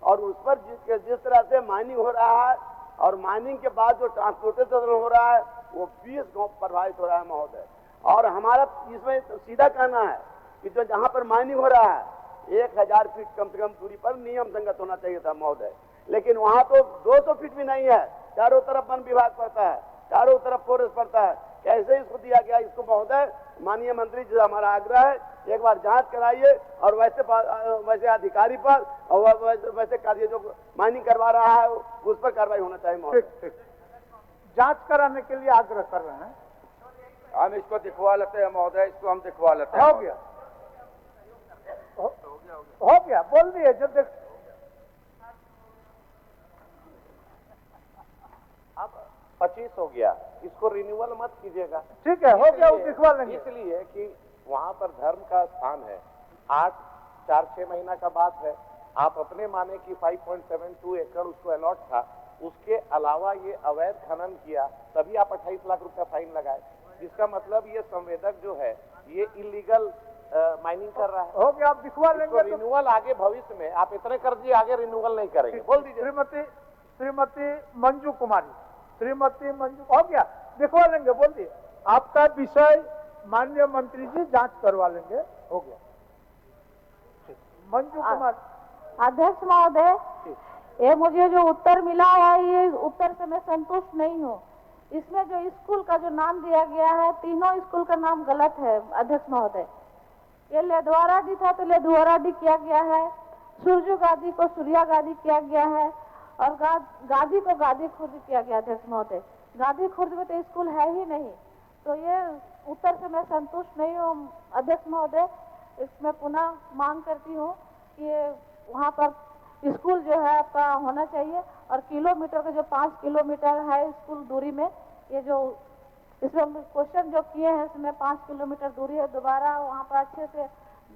Speaker 9: और उस पर जिस तरह से माइनिंग हो रहा है और माइनिंग के बाद जो ट्रांसपोर्टेशन हो रहा है वो 20 गांव प्रभावित हो रहा है महोदय। और हमारा इसमें सीधा कहना है कि जो जहां पर माइनिंग हो रहा है 1000 फीट कम से कम दूरी पर नियम संगत होना चाहिए था महोदय, लेकिन वहां तो 200 फीट भी नहीं है। चारों तरफ वन विभाग पड़ता है, चारों तरफ फॉरेस्ट पड़ता है। कैसे इसको दिया गया इसको महोदय माननीय मंत्री जी हमारा आग्रह है एक बार जांच कराइए और वैसे अधिकारी पर और वैसे कार्य जो माइनिंग करवा रहा है उस पर कार्रवाई होना चाहिए महोदय।
Speaker 5: ठीक ठीक, जांच कराने के लिए आग्रह कर रहे हैं।
Speaker 2: हम इसको दिखवा लेते हैं महोदय, इसको हम दिखवा लेते हैं।
Speaker 5: हो गया, हो गया, बोल दिए जब देख।
Speaker 1: अब 25 हो गया, इसको रिन्यूअल मत कीजिएगा।
Speaker 5: ठीक है, हो गया, वो दिखवा लेंगे।
Speaker 1: इसलिए कि वहां पर धर्म का स्थान है, 8-4-6 महीना का बात है। आप अपने माने कि 5.72 एकड़ उसको अलॉट था, उसके अलावा ये अवैध खनन किया, तभी आप 28 लाख रुपया फाइन लगाए। जिसका मतलब ये संवेदक जो है ये इलीगल माइनिंग कर रहा है।
Speaker 5: हो गया, आप दिखवा लेंगे।
Speaker 1: रिन्यूअल आगे भविष्य में आप इतने कर दिए, आगे रिन्यूअल नहीं करेंगे, बोल दीजिए।
Speaker 5: श्रीमती मंजू कुमारी, श्रीमती मंजू, हो गया, दिखवा लेंगे, बोल दिए। आपका विषय माननीय मंत्री जी जांच करवा लेंगे, हो गया। मंजू कुमार।
Speaker 10: अध्यक्ष महोदय, ये मुझे जो उत्तर मिला है, ये उत्तर से मैं संतुष्ट नहीं हूँ। इसमें जो स्कूल का जो नाम दिया गया है, तीनों स्कूल का नाम गलत है अध्यक्ष महोदय। ये लेधवाराडी था तो लेधवाराडी किया गया है, सूर्य गादी को सूर्या गादी किया गया है, और गादी को गादी खुर्द किया गया। अध्यक्ष महोदय, गादी खुर्द में तो स्कूल है ही नहीं, तो ये उत्तर से मैं संतुष्ट नहीं हूँ अध्यक्ष महोदय। इसमें पुनः मांग करती हूँ कि वहाँ पर स्कूल जो है आपका होना चाहिए, और किलोमीटर का जो 5 किलोमीटर है स्कूल दूरी में, ये जो इसमें क्वेश्चन जो किए हैं इसमें 5 किलोमीटर दूरी है, दोबारा वहाँ पर अच्छे से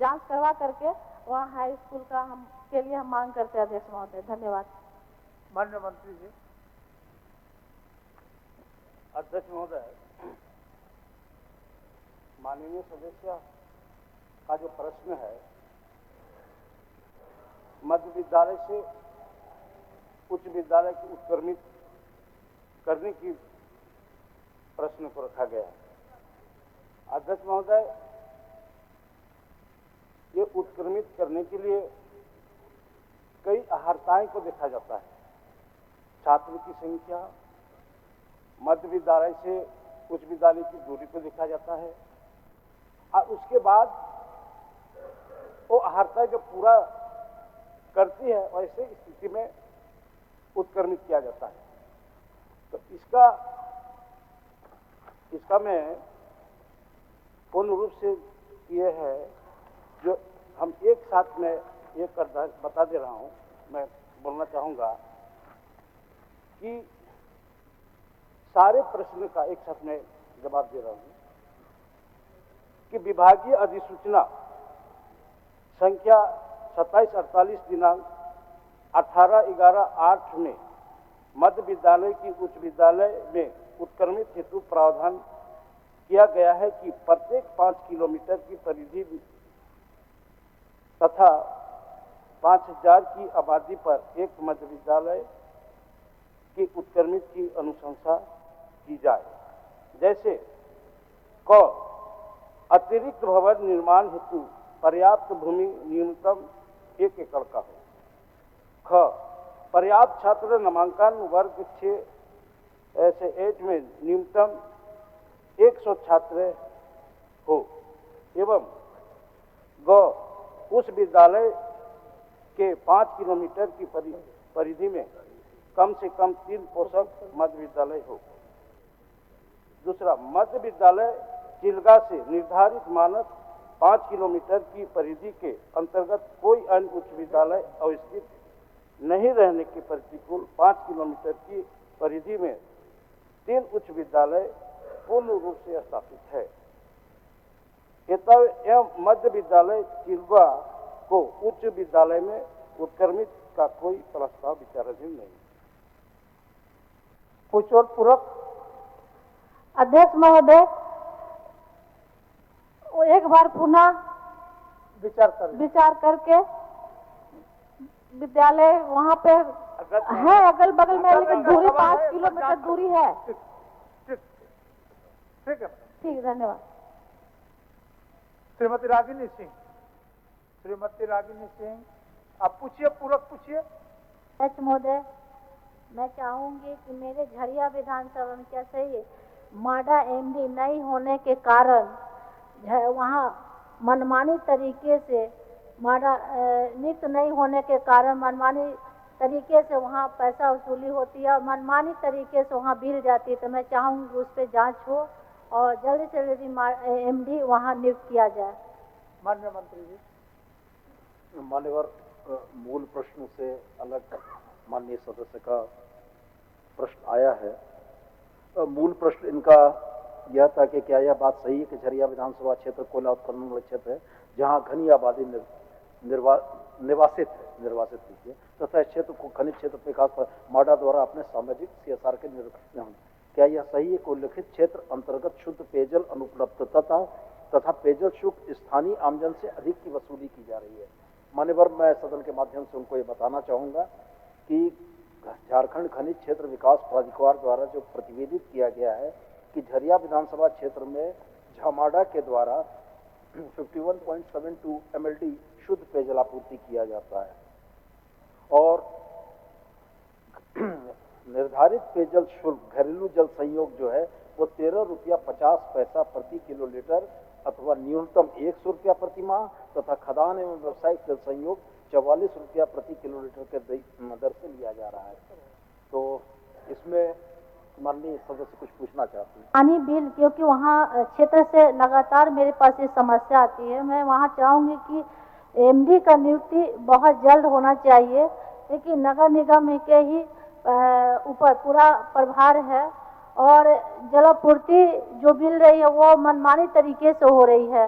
Speaker 10: जांच करवा करके वहाँ हाई स्कूल का हम के लिए हम मांग करते हैं अध्यक्ष महोदय। धन्यवाद।
Speaker 5: माननीय मंत्री जी।
Speaker 8: अध्यक्ष महोदय, माननीय सदस्य का जो प्रश्न है मध्य विद्यालय से उच्च विद्यालय की उत्क्रमित करने की प्रश्न को रखा गया है। अध्यक्ष महोदय, ये उत्क्रमित करने के लिए कई अहर्ताएं को देखा जाता है। छात्र की संख्या, मध्य विद्यालय से उच्च विद्यालय की दूरी को देखा जाता है, और उसके बाद वो अहर्ता जो पूरा करती है वैसे स्थिति में उत्क्रमित किया जाता है। तो इसका मैं पूर्ण रूप से ये है जो हम एक साथ में ये कर बता दे रहा हूँ। मैं बोलना चाहूँगा कि सारे प्रश्न का एक साथ में जवाब दे रहा हूँ कि विभागीय अधिसूचना संख्या 2748 दिनांक 18/11/8 में मध्य विद्यालय की उच्च विद्यालय में उत्क्रमित हेतु प्रावधान किया गया है कि प्रत्येक 5 किलोमीटर की परिधि तथा 5000 की आबादी पर एक मध्य विद्यालय की उत्क्रमित की अनुशंसा की जाए। जैसे क अतिरिक्त भवन निर्माण हेतु पर्याप्त भूमि न्यूनतम 1 एकड़ का हो। ख पर्याप्त छात्र नामांकन वर्ग 6 से 8 में न्यूनतम 100 छात्र हो, एवं ग उस विद्यालय के 5 किलोमीटर की परिधि में कम से कम 3 पोषक मध्य विद्यालय हो। दूसरा, मध्य विद्यालय चिल्गा से निर्धारित मानक 5 किलोमीटर की परिधि के अंतर्गत कोई अन्य उच्च विद्यालय अवस्थित नहीं रहने के प्रतिकूल 5 किलोमीटर की परिधि में 3 उच्च विद्यालय पूर्ण रूप से स्थापित है। एवं मध्य विद्यालय चिल्गा को उच्च विद्यालय में उत्क्रमित का कोई प्रस्ताव विचाराधीन नहीं।
Speaker 5: कुछ और पूरक?
Speaker 10: अध्यक्ष महोदय, एक बार पुनः विचार करके विद्यालय वहाँ पे है अगल बगल में, लेकिन दूरी 5 किलोमीटर दूरी है।
Speaker 5: ठीक है,
Speaker 10: ठीक, धन्यवाद।
Speaker 5: श्रीमती रागिनी सिंह, श्रीमती रागिनी सिंह, आप पूछिए, पूरक पूछिए।
Speaker 11: अध्यक्ष महोदय, मैं चाहूंगी कि मेरे झरिया विधानसभा में कैसे ही माडा एमडी नहीं होने के कारण वहाँ मनमानी तरीके से माडा नियुक्त नहीं होने के कारण मनमानी तरीके से वहाँ पैसा वसूली होती है और मनमानी तरीके से वहाँ बिल जाती है। तो मैं चाहूँगी उस पर जांच हो और जल्दी से जल्दी एमडी वहाँ नियुक्त किया जाए।
Speaker 5: माननीय मंत्री जी।
Speaker 7: मान्यवर, मूल प्रश्न से अलग माननीय सदस्य का प्रश्न आया है। मूल प्रश्न इनका यह था कि क्या यह बात सही है कि झरिया विधानसभा क्षेत्र कोयला उत्खनन वाला क्षेत्र है जहां घनी आबादी निर्वासित कीजिए तथा इस क्षेत्र को खनिज क्षेत्र विकास पर माडा द्वारा अपने सामाजिक CSR के निरीक्षण हों। क्या यह सही है कि उल्लिखित क्षेत्र अंतर्गत शुद्ध पेयजल अनुपलब्धता तथा पेयजल शुल्क स्थानीय आमजन से अधिक की वसूली की जा रही है? मान्यवर, मैं सदन के माध्यम से उनको ये बताना चाहूँगा कि झारखंड खनिज क्षेत्र विकास प्राधिकार द्वारा जो प्रतिवेदित किया गया है कि झरिया विधानसभा क्षेत्र में झामाडा के द्वारा 51.72 MLD शुद्ध पेयजल आपूर्ति किया जाता है और निर्धारित पेयजल शुल्क घरेलू जल संयोग जो है वो 13 रुपया 50 पैसा प्रति किलोलीटर अथवा न्यूनतम 100 रुपया प्रति माह तथा खदान एवं व्यावसायिक जल संयोग 44 रुपया प्रति किलोलीटर के दर से लिया जा रहा है। तो इसमें माननीय सदस्य कुछ पूछना चाहती हैं?
Speaker 11: पानी बिल, क्योंकि वहाँ क्षेत्र से लगातार मेरे पास ये समस्या आती है। मैं वहाँ चाहूँगी कि एमडी का नियुक्ति बहुत जल्द होना चाहिए, लेकिन नगर निगम के ही ऊपर पूरा प्रभार है और जलापूर्ति जो मिल रही है वो मनमानी तरीके से हो रही है।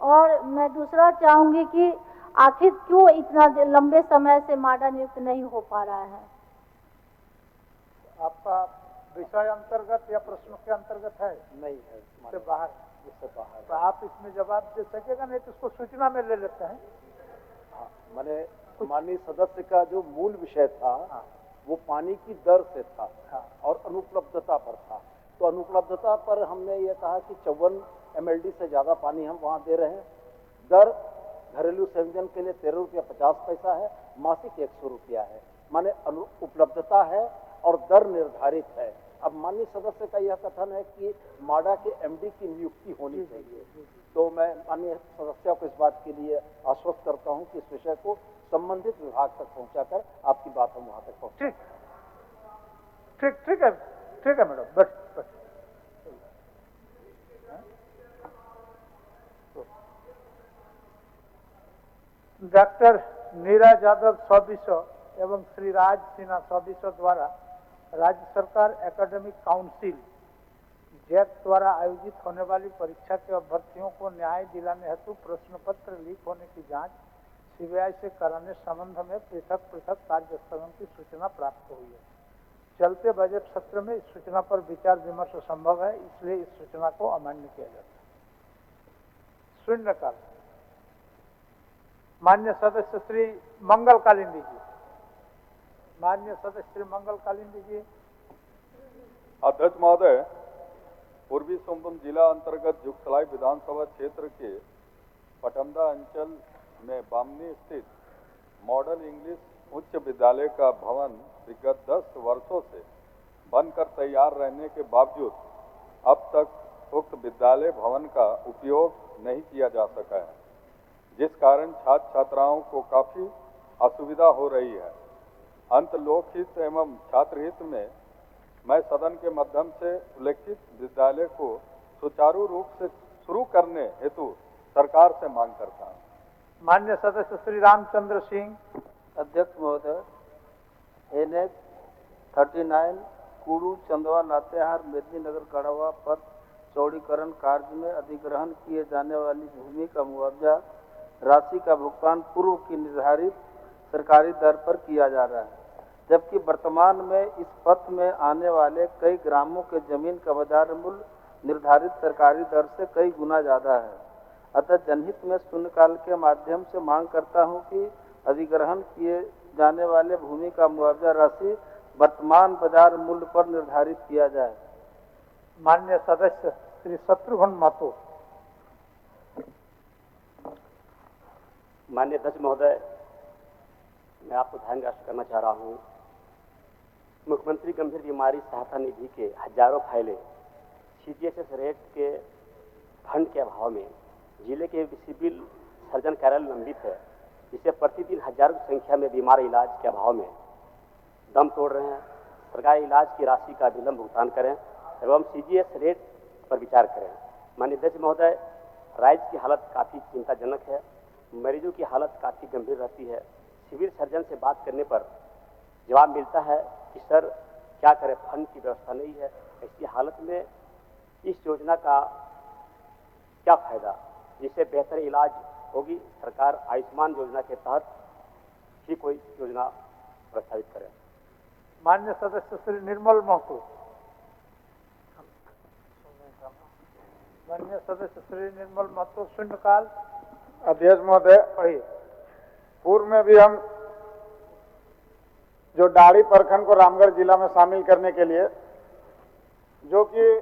Speaker 11: और मैं दूसरा चाहूँगी कि आखिर क्यों इतना लंबे समय से माडा नियुक्त नहीं हो पा रहा है?
Speaker 5: आपका विषय अंतर्गत या प्रश्नों के अंतर्गत है?
Speaker 7: नहीं है,
Speaker 5: इससे बाहर।
Speaker 7: इससे बाहर
Speaker 5: तो आप इसमें जवाब दे सकेगा, नहीं तो इसको सूचना में ले लेते हैं।
Speaker 7: हाँ, मैंने माननीय सदस्य का जो मूल विषय था वो पानी की दर से था और अनुपलब्धता पर था। तो अनुपलब्धता पर हमने ये कहा कि 54 MLD से ज़्यादा पानी हम वहाँ दे रहे हैं। दर घरेलू संयोजन के लिए 13 रुपया 50 पैसा है, मासिक 100 रुपया है। माने उपलब्धता है और दर निर्धारित है। अब माननीय सदस्य का यह कथन है कि माडा के एमडी की नियुक्ति होनी चाहिए, तो मैं माननीय सदस्यों को इस बात के लिए आश्वस्त करता हूं कि इस विषय को संबंधित विभाग तक पहुंचाकर आपकी बात हम वहां तक पहुंचा।
Speaker 5: ठीक है मैडम, बस। डॉक्टर नीरज यादव 100 एवं श्री राज सिन्हा 100 द्वारा राज्य सरकार एकेडमिक काउंसिल जैक द्वारा आयोजित होने वाली परीक्षा के अभ्यर्थियों को न्याय दिलाने हेतु प्रश्न पत्र लीक होने की जांच CBI से कराने संबंध में पृथक कार्य स्थगन की सूचना प्राप्त हुई है। चलते बजट सत्र में इस सूचना पर विचार विमर्श संभव है, इसलिए इस सूचना को अमान्य किया जाता है। शून्यकाल। मान्य सदस्य श्री मंगल कालिंदी जी। माननीय सदस्य श्री मंगल कालिंदी जी।
Speaker 12: अध्यक्ष महोदय, पूर्वी सोनभद्र जिला अंतर्गत जुगसलाई विधानसभा क्षेत्र के पटमदा अंचल में बामनी स्थित मॉडल इंग्लिश उच्च विद्यालय का भवन विगत 10 वर्षों से बनकर तैयार रहने के बावजूद अब तक उक्त विद्यालय भवन का उपयोग नहीं किया जा सका है, जिस कारण छात्र छात्राओं को काफी असुविधा हो रही है। अंत लोकहित एवं छात्रहित में मैं सदन के माध्यम से उल्लेखित विद्यालय को सुचारू रूप से शुरू करने हेतु सरकार से मांग करता हूँ।
Speaker 5: माननीय सदस्य श्री रामचंद्र सिंह।
Speaker 2: अध्यक्ष महोदय, NH 39 कुड़ू चंदवा लातेहार मेदिनीनगर गढ़वा पर चौड़ीकरण कार्य में अधिग्रहण किए जाने वाली भूमि का मुआवजा राशि का भुगतान पूर्व की निर्धारित सरकारी दर पर किया जा रहा है, जबकि वर्तमान में इस पथ में आने वाले कई ग्रामों के जमीन का बाजार मूल्य निर्धारित सरकारी दर से कई गुना ज़्यादा है। अतः जनहित में शून्यकाल के माध्यम से मांग करता हूं कि अधिग्रहण किए जाने वाले भूमि का मुआवजा राशि वर्तमान बाजार मूल्य पर निर्धारित किया जाए।
Speaker 5: माननीय सदस्य श्री शत्रुघ्न महतो।
Speaker 13: माननीय अध्यक्ष महोदय, मैं आपको ध्यान राष्ट्र करना चाह रहा हूँ। मुख्यमंत्री गंभीर बीमारी सहायता निधि के हजारों फाइलें CGHS रेट के फंड के अभाव में जिले के सिविल सर्जन कार्यालय लंबित है, जिसे प्रतिदिन हजारों की संख्या में बीमार इलाज के अभाव में दम तोड़ रहे हैं। सरकार इलाज की राशि का विलंब भुगतान करें एवं CGS रेट पर विचार करें। माननीय अध्यक्ष महोदय, राज्य की हालत काफ़ी चिंताजनक है, मरीजों की हालत काफ़ी गंभीर रहती है। सिविल सर्जन से बात करने पर जवाब मिलता है कि सर क्या करें, फंड की व्यवस्था नहीं है। ऐसी हालत में इस योजना का क्या फायदा, जिससे बेहतर इलाज होगी। सरकार आयुष्मान योजना के तहत ही कोई योजना प्रस्तावित करें।
Speaker 5: माननीय सदस्य श्री निर्मल महतो। माननीय सदस्य श्री निर्मल महतो, शून्यकाल।
Speaker 3: अध्यक्ष महोदय, पूर्व में भी हम जो डाड़ी प्रखंड को रामगढ़ जिला में शामिल करने के लिए, जो कि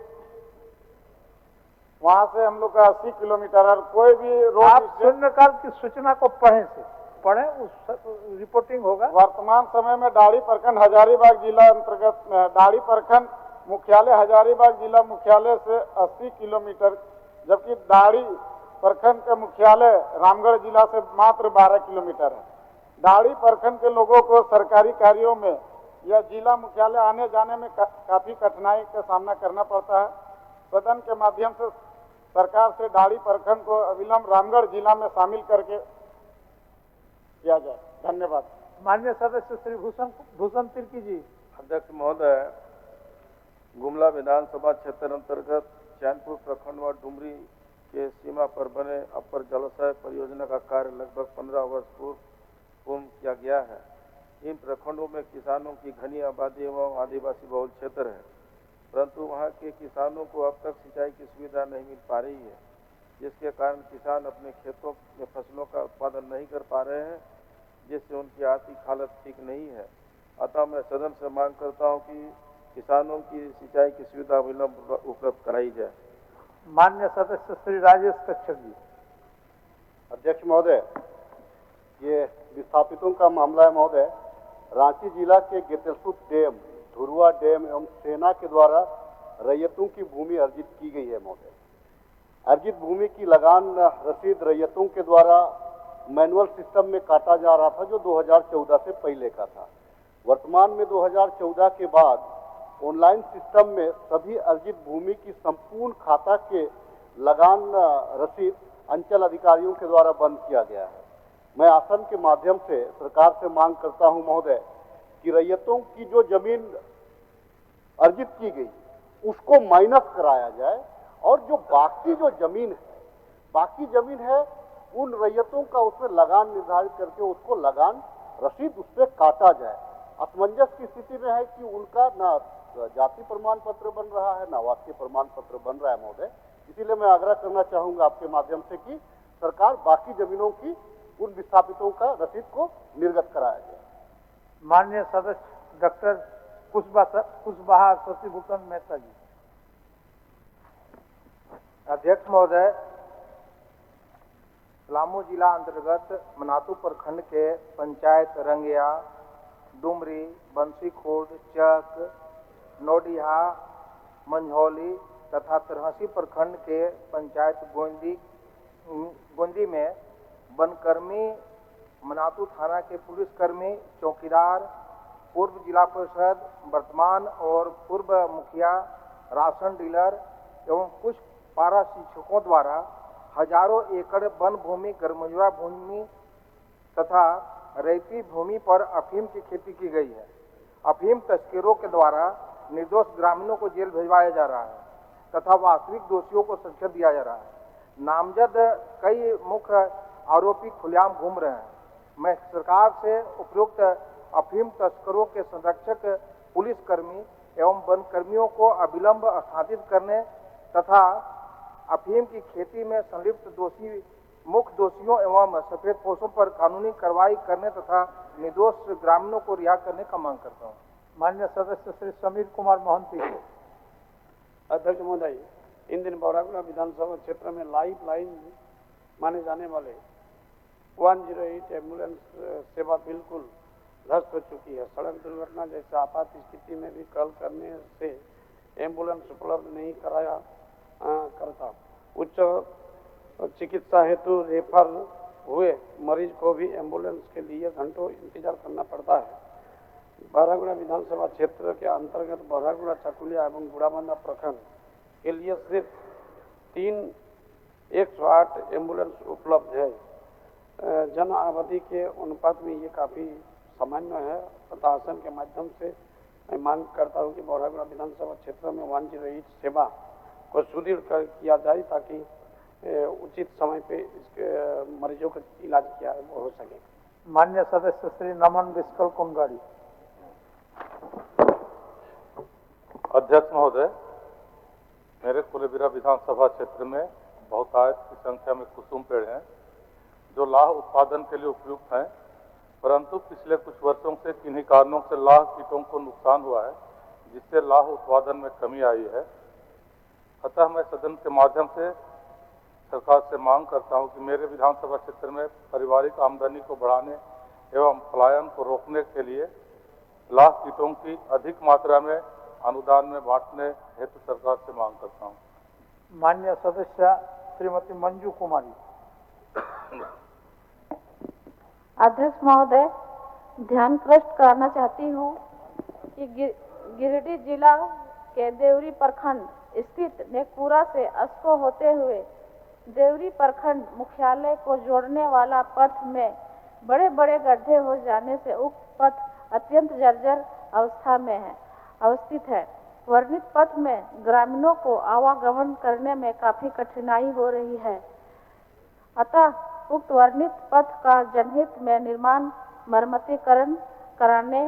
Speaker 3: वहां से हम लोग का 80 किलोमीटर और कोई भी रोड,
Speaker 5: आप शून्यकाल की सूचना को पढ़ें, उस रिपोर्टिंग होगा।
Speaker 3: वर्तमान समय में डाड़ी प्रखंड हजारीबाग जिला अंतर्गत में, डाड़ी प्रखंड मुख्यालय हजारीबाग जिला मुख्यालय से 80 किलोमीटर, जबकि डाड़ी प्रखंड का मुख्यालय रामगढ़ जिला से मात्र 12 किलोमीटर है। डाड़ी प्रखंड के लोगों को सरकारी कार्यों में या जिला मुख्यालय आने जाने में काफी कठिनाई का सामना करना पड़ता है। सदन के माध्यम से सरकार से डाड़ी प्रखंड को अविलंब रामगढ़ जिला में शामिल करके किया जाए। धन्यवाद।
Speaker 5: माननीय सदस्य श्री भूषण तिर्की जी।
Speaker 2: अध्यक्ष महोदय, गुमला विधानसभा क्षेत्र अंतर्गत चैनपुर प्रखंड व डुमरी के सीमा पर बने अपर जलाशय परियोजना का कार्य लगभग 15 वर्ष पूर्ण किया गया है। इन प्रखंडों में किसानों की घनी आबादी एवं आदिवासी बहुल क्षेत्र है, परंतु वहां के किसानों को अब तक सिंचाई की सुविधा नहीं मिल पा रही है, जिसके कारण किसान अपने खेतों में फसलों का उत्पादन नहीं कर पा रहे हैं, जिससे उनकी आर्थिक हालत ठीक नहीं है। अतः मैं सदन से मांग करता हूं कि किसानों की सिंचाई की सुविधा विलंब उपलब्ध कराई जाए।
Speaker 5: माननीय सदस्य श्री राजेश कच्छप जी।
Speaker 8: अध्यक्ष महोदय, ये विस्थापितों का मामला है महोदय। रांची जिला के गेतलसूत डैम, धुरुआ डैम एवं सेना के द्वारा रैयतों की भूमि अर्जित की गई है महोदय। अर्जित भूमि की लगान रसीद रैयतों के द्वारा मैनुअल सिस्टम में काटा जा रहा था, जो 2014 से पहले का था। वर्तमान में 2014 के बाद ऑनलाइन सिस्टम में सभी अर्जित भूमि की संपूर्ण खाता के लगान रसीद अंचल अधिकारियों के द्वारा बंद किया गया है। मैं आसन के माध्यम से सरकार से मांग करता हूं महोदय कि रैयतों की जो जमीन अर्जित की गई उसको माइनस कराया जाए और जो बाकी जमीन है उन रैयतों का उसमें लगान निर्धारित करके उसको लगान रसीद उस पर काटा जाए। असमंजस की स्थिति में है कि उनका ना जाति प्रमाण पत्र बन रहा है ना आवासीय प्रमाण पत्र बन रहा है महोदय। इसीलिए मैं आग्रह करना चाहूंगा आपके माध्यम से कि सरकार बाकी जमीनों की उन विस्थापितों का रसीद को निर्गत कराया जाए।
Speaker 5: माननीय सदस्य डॉक्टर कुशवाहा शशिभूषण मेहता जी।
Speaker 7: अध्यक्ष महोदय, पलामू जिला अंतर्गत मनातू प्रखंड के पंचायत रंगिया, डुमरी, बंसीखोड, चक, नोडिहा, मंझौली तथा तरहसी प्रखंड के पंचायत गोंदी में वनकर्मी, मनातू थाना के पुलिसकर्मी, चौकीदार, पूर्व जिला परिषद, वर्तमान और पूर्व मुखिया, राशन डीलर एवं कुछ पारा शिक्षकों द्वारा हजारों एकड़ वन भूमि, गरमजुआ भूमि तथा रेती भूमि पर अफीम की खेती की गई है। अफीम तस्करों के द्वारा निर्दोष ग्रामीणों को जेल भिजवाया जा रहा है तथा वास्तविक दोषियों को सजा दिया जा रहा है। नामजद कई मुख्य आरोपी खुलेआम घूम रहे हैं। मैं सरकार से उपयुक्त अफीम तस्करों के संरक्षक पुलिसकर्मी एवं वनकर्मियों को अविलंब स्थापित करने तथा अफीम की खेती में संलिप्त मुख्य दोषियों एवं सफेदपोशों पर कानूनी कार्रवाई करने तथा निर्दोष ग्रामीणों को रिहा करने का मांग करता हूँ।
Speaker 5: माननीय सदस्य श्री समीर कुमार मोहंती।
Speaker 14: अध्यक्ष महोदय, इन दिन बौरागुड़ा विधानसभा क्षेत्र में लाइफ लाइन माने जाने वाले 108 एम्बुलेंस सेवा बिल्कुल ध्वस्त हो चुकी है। सड़क दुर्घटना जैसे आपात स्थिति में भी कॉल करने से एम्बुलेंस उपलब्ध नहीं कराया करता। उच्च चिकित्सा हेतु रेफर हुए मरीज को भी एम्बुलेंस के लिए घंटों इंतजार करना पड़ता है। बहरागोड़ा विधानसभा क्षेत्र के अंतर्गत बहरागोड़ा, चकुलिया एवं गुड़ाबंदा प्रखंड के लिए सिर्फ 3 108 एम्बुलेंस उपलब्ध है। जन आबादी के अनुपात में ये काफ़ी सामान्य है। प्रशासन के माध्यम से मैं मांग करता हूँ कि बहरागोड़ा विधानसभा क्षेत्र में 108 सेवा को सुदृढ़ किया जाए ताकि उचित समय पे इसके मरीजों का इलाज किया हो सके।
Speaker 5: माननीय सदस्य श्री नमन बिस्कल कुंगाड़ी।
Speaker 15: अध्यक्ष महोदय, मेरे कुलेबिरा विधानसभा क्षेत्र में बहुतायत की संख्या में कुसुम पेड़ हैं जो लाह उत्पादन के लिए उपयुक्त हैं, परंतु पिछले कुछ वर्षों से किन्हीं कारणों से लाह कीटों को नुकसान हुआ है, जिससे लाह उत्पादन में कमी आई है। अतः मैं सदन के माध्यम से सरकार से मांग करता हूं कि मेरे विधानसभा क्षेत्र में पारिवारिक आमदनी को बढ़ाने एवं पलायन को रोकने के लिए लाह कीटों की अधिक मात्रा में अनुदान में बांटने हेतु सरकार से मांग करता हूं।
Speaker 5: माननीय सदस्य श्रीमती मंजू कुमारी।
Speaker 10: अध्यक्ष महोदय, ध्यान प्रष्ट करना चाहती हूँ कि गिरिडीह जिला के देवरी प्रखंड स्थित नेकपुरा से अस्को होते हुए देवरी प्रखंड मुख्यालय को जोड़ने वाला पथ में बड़े बड़े गड्ढे हो जाने से उक्त पथ अत्यंत जर्जर अवस्था में अवस्थित है। वर्णित पथ में ग्रामीणों को आवागमन करने में काफी कठिनाई हो रही है। अतः उक्त वर्णित पथ का जनहित में निर्माण मरम्मतीकरण कराने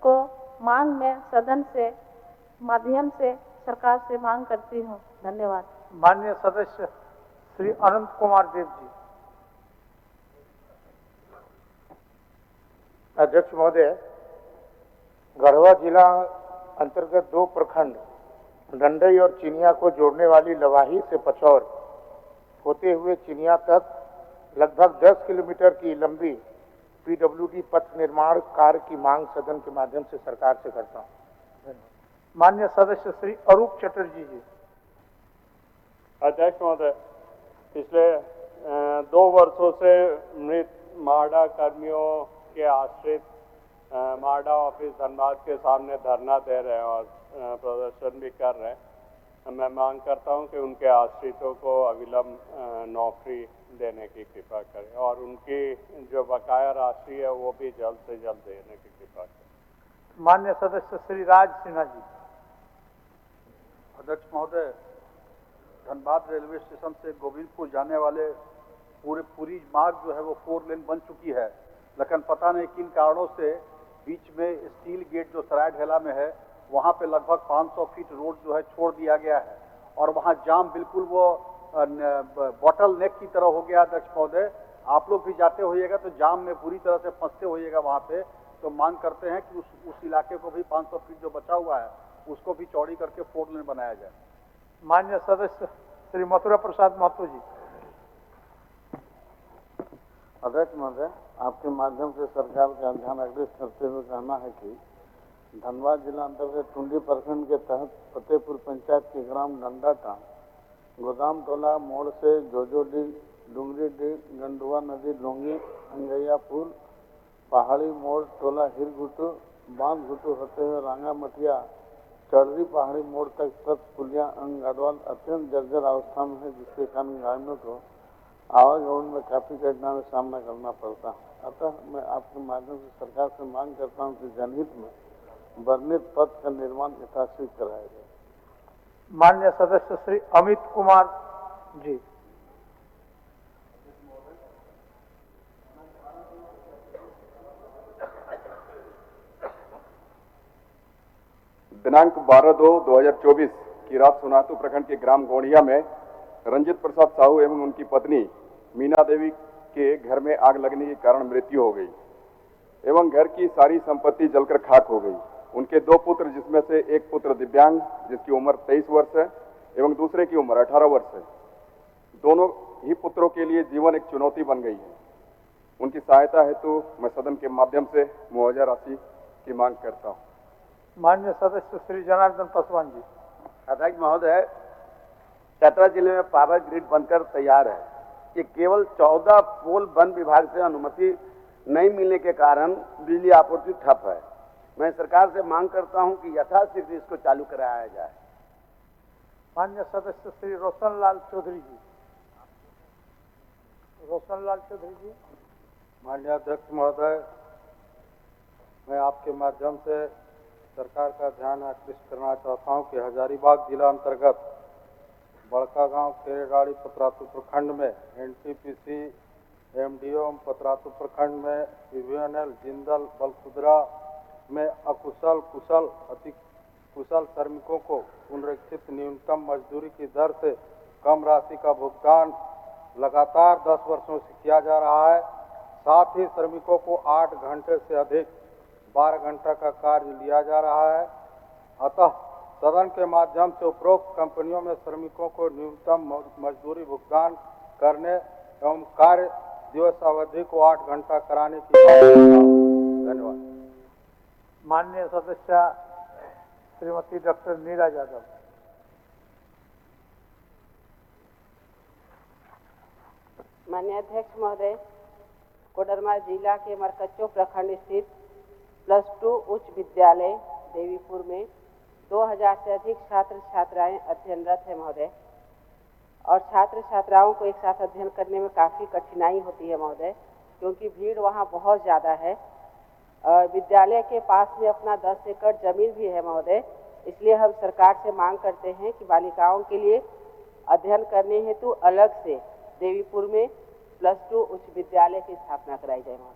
Speaker 10: को मांग में सदन से माध्यम से सरकार से मांग करती हूँ। धन्यवाद।
Speaker 5: माननीय सदस्य श्री अनंत कुमार देव जी।
Speaker 16: अध्यक्ष महोदय, गढ़वा जिला अंतर्गत 2 प्रखंड डंडई और चिनिया को जोड़ने वाली लवाही से पचौर होते हुए चिनिया तक लगभग 10 किलोमीटर की लंबी पीडब्ल्यूडी पथ निर्माण कार्य की मांग सदन के माध्यम से सरकार से करता हूँ।
Speaker 5: माननीय सदस्य श्री अरूप चटर्जी जी।
Speaker 17: अध्यक्ष महोदय, पिछले 2 वर्षों से मृत माडा कर्मियों के आश्रित माडा ऑफिस धनबाद के सामने धरना दे रहे हैं और प्रदर्शन भी कर रहे हैं। मैं मांग करता हूं कि उनके आश्रितों को अविलंब नौकरी देने की कृपा करें और उनकी जो बकाया राशि है वो भी जल्द से जल्द देने की कृपा करें।
Speaker 5: माननीय सदस्य श्री राज सिन्हा जी।
Speaker 8: अध्यक्ष महोदय, धनबाद रेलवे स्टेशन से गोविंदपुर जाने वाले पूरी मार्ग जो है वो 4 लेन बन चुकी है, लेकिन पता नहीं किन कारणों से बीच में स्टील गेट जो सराय ढेला में है वहाँ पे लगभग 500 फीट रोड जो है छोड़ दिया गया है और वहाँ जाम बिल्कुल वो बॉटल नेक की तरह हो गया। अध्यक्ष महोदय, आप लोग भी जाते होइएगा तो जाम में पूरी तरह से फंसते होइएगा वहाँ पे, तो मांग करते हैं कि उस इलाके को भी 500 फीट जो बचा हुआ है उसको भी चौड़ी करके 4 लेन बनाया जाए।
Speaker 5: माननीय सदस्य श्री मथुरा प्रसाद महतो जी।
Speaker 18: अध्यक्ष महोदय, आपके माध्यम से सरकार का ध्यान आकर्षित करते हुए कहना है कि धनबाद जिला अंतर्गत टुंडी प्रखंड के तहत फतेहपुर पंचायत के ग्राम डंडाटा गोदाम टोला मोड़ से जोजोडी, डूंगरी, गंडुआ नदी, डोंगी, अंगैया पुल, पहाड़ी मोड़, टोला हिरगुटू, बांध घुटू होते हुए रांगा मटिया, चढ़री पहाड़ी मोड़ तक तट पुलिया अंग गढ़वाल अत्यंत जर्जर अवस्था में है, जिसके कारण ग्रामीणों को आवागमन में काफी कठिनाई का सामना करना पड़ता है। अतः मैं आपके माध्यम से सरकार से मांग करता हूं कि जनहित में वर्णित पथ का निर्माण यथाशीघ्र कराया जाए।
Speaker 5: माननीय सदस्य श्री अमित कुमार जी।
Speaker 19: दिनांक 12/2/2024 की रात सोनातू प्रखंड के ग्राम गोढ़िया में रंजित प्रसाद साहू एवं उनकी पत्नी मीना देवी के घर में आग लगने के कारण मृत्यु हो गई एवं घर की सारी संपत्ति जलकर खाक हो गई। उनके 2 पुत्र, जिसमें से एक पुत्र दिव्यांग जिसकी उम्र 23 वर्ष है एवं दूसरे की उम्र 18 वर्ष है, दोनों ही पुत्रों के लिए जीवन एक चुनौती बन गई है। उनकी सहायता हेतु मैं सदन के माध्यम से मुआवजा राशि की मांग करता हूँ।
Speaker 5: माननीय सदस्य श्री जनार्दन पासवान जी।
Speaker 9: अध्यक्ष महोदय, चतरा जिले में पावर ग्रिड बनकर तैयार है। कि केवल 14 पोल वन विभाग से अनुमति नहीं मिलने के कारण बिजली आपूर्ति ठप है। मैं सरकार से मांग करता हूं कि यथाशीघ्र इसको चालू कराया जाए।
Speaker 5: माननीय सदस्य श्री रोशनलाल चौधरी जी। रोशनलाल चौधरी जी।
Speaker 20: माननीय अध्यक्ष महोदय, मैं आपके माध्यम से सरकार का ध्यान आकृष्ट करना चाहता हूं कि हजारीबाग जिला अंतर्गत बड़का गांव खेरेगाड़ी पतरातू प्रखंड में एनटीपीसी एमडीओ पतरातू प्रखंड में पीवीएनएल जिंदल बलकुदरा में अकुशल कुशल अति कुशल श्रमिकों को पुनरीक्षित न्यूनतम मजदूरी की दर से कम राशि का भुगतान लगातार 10 वर्षों से किया जा रहा है। साथ ही श्रमिकों को 8 घंटे से अधिक 12 घंटा का कार्य लिया जा रहा है। अतः सदन के माध्यम से उपरोक्त कंपनियों में श्रमिकों को न्यूनतम मजदूरी भुगतान करने एवं कार्य दिवस अवधि को 8 घंटा कराने की मांग करता हूं। धन्यवाद।
Speaker 5: माननीय सदस्य श्रीमती डॉक्टर नीरा यादव।
Speaker 21: माननीय अध्यक्ष महोदय, कोडरमा जिला के मरकच्चो प्रखंड स्थित +2 उच्च विद्यालय देवीपुर में 2000 से अधिक छात्र छात्राएं अध्ययनरत है महोदय, और छात्र छात्राओं को एक साथ अध्ययन करने में काफ़ी कठिनाई होती है महोदय, क्योंकि भीड़ वहाँ बहुत ज़्यादा है। विद्यालय के पास में अपना 10 एकड़ जमीन भी है महोदय, इसलिए हम सरकार से मांग करते हैं कि बालिकाओं के लिए अध्ययन करने हेतु अलग से देवीपुर में +2 उच्च विद्यालय की स्थापना कराई जाए महोदय।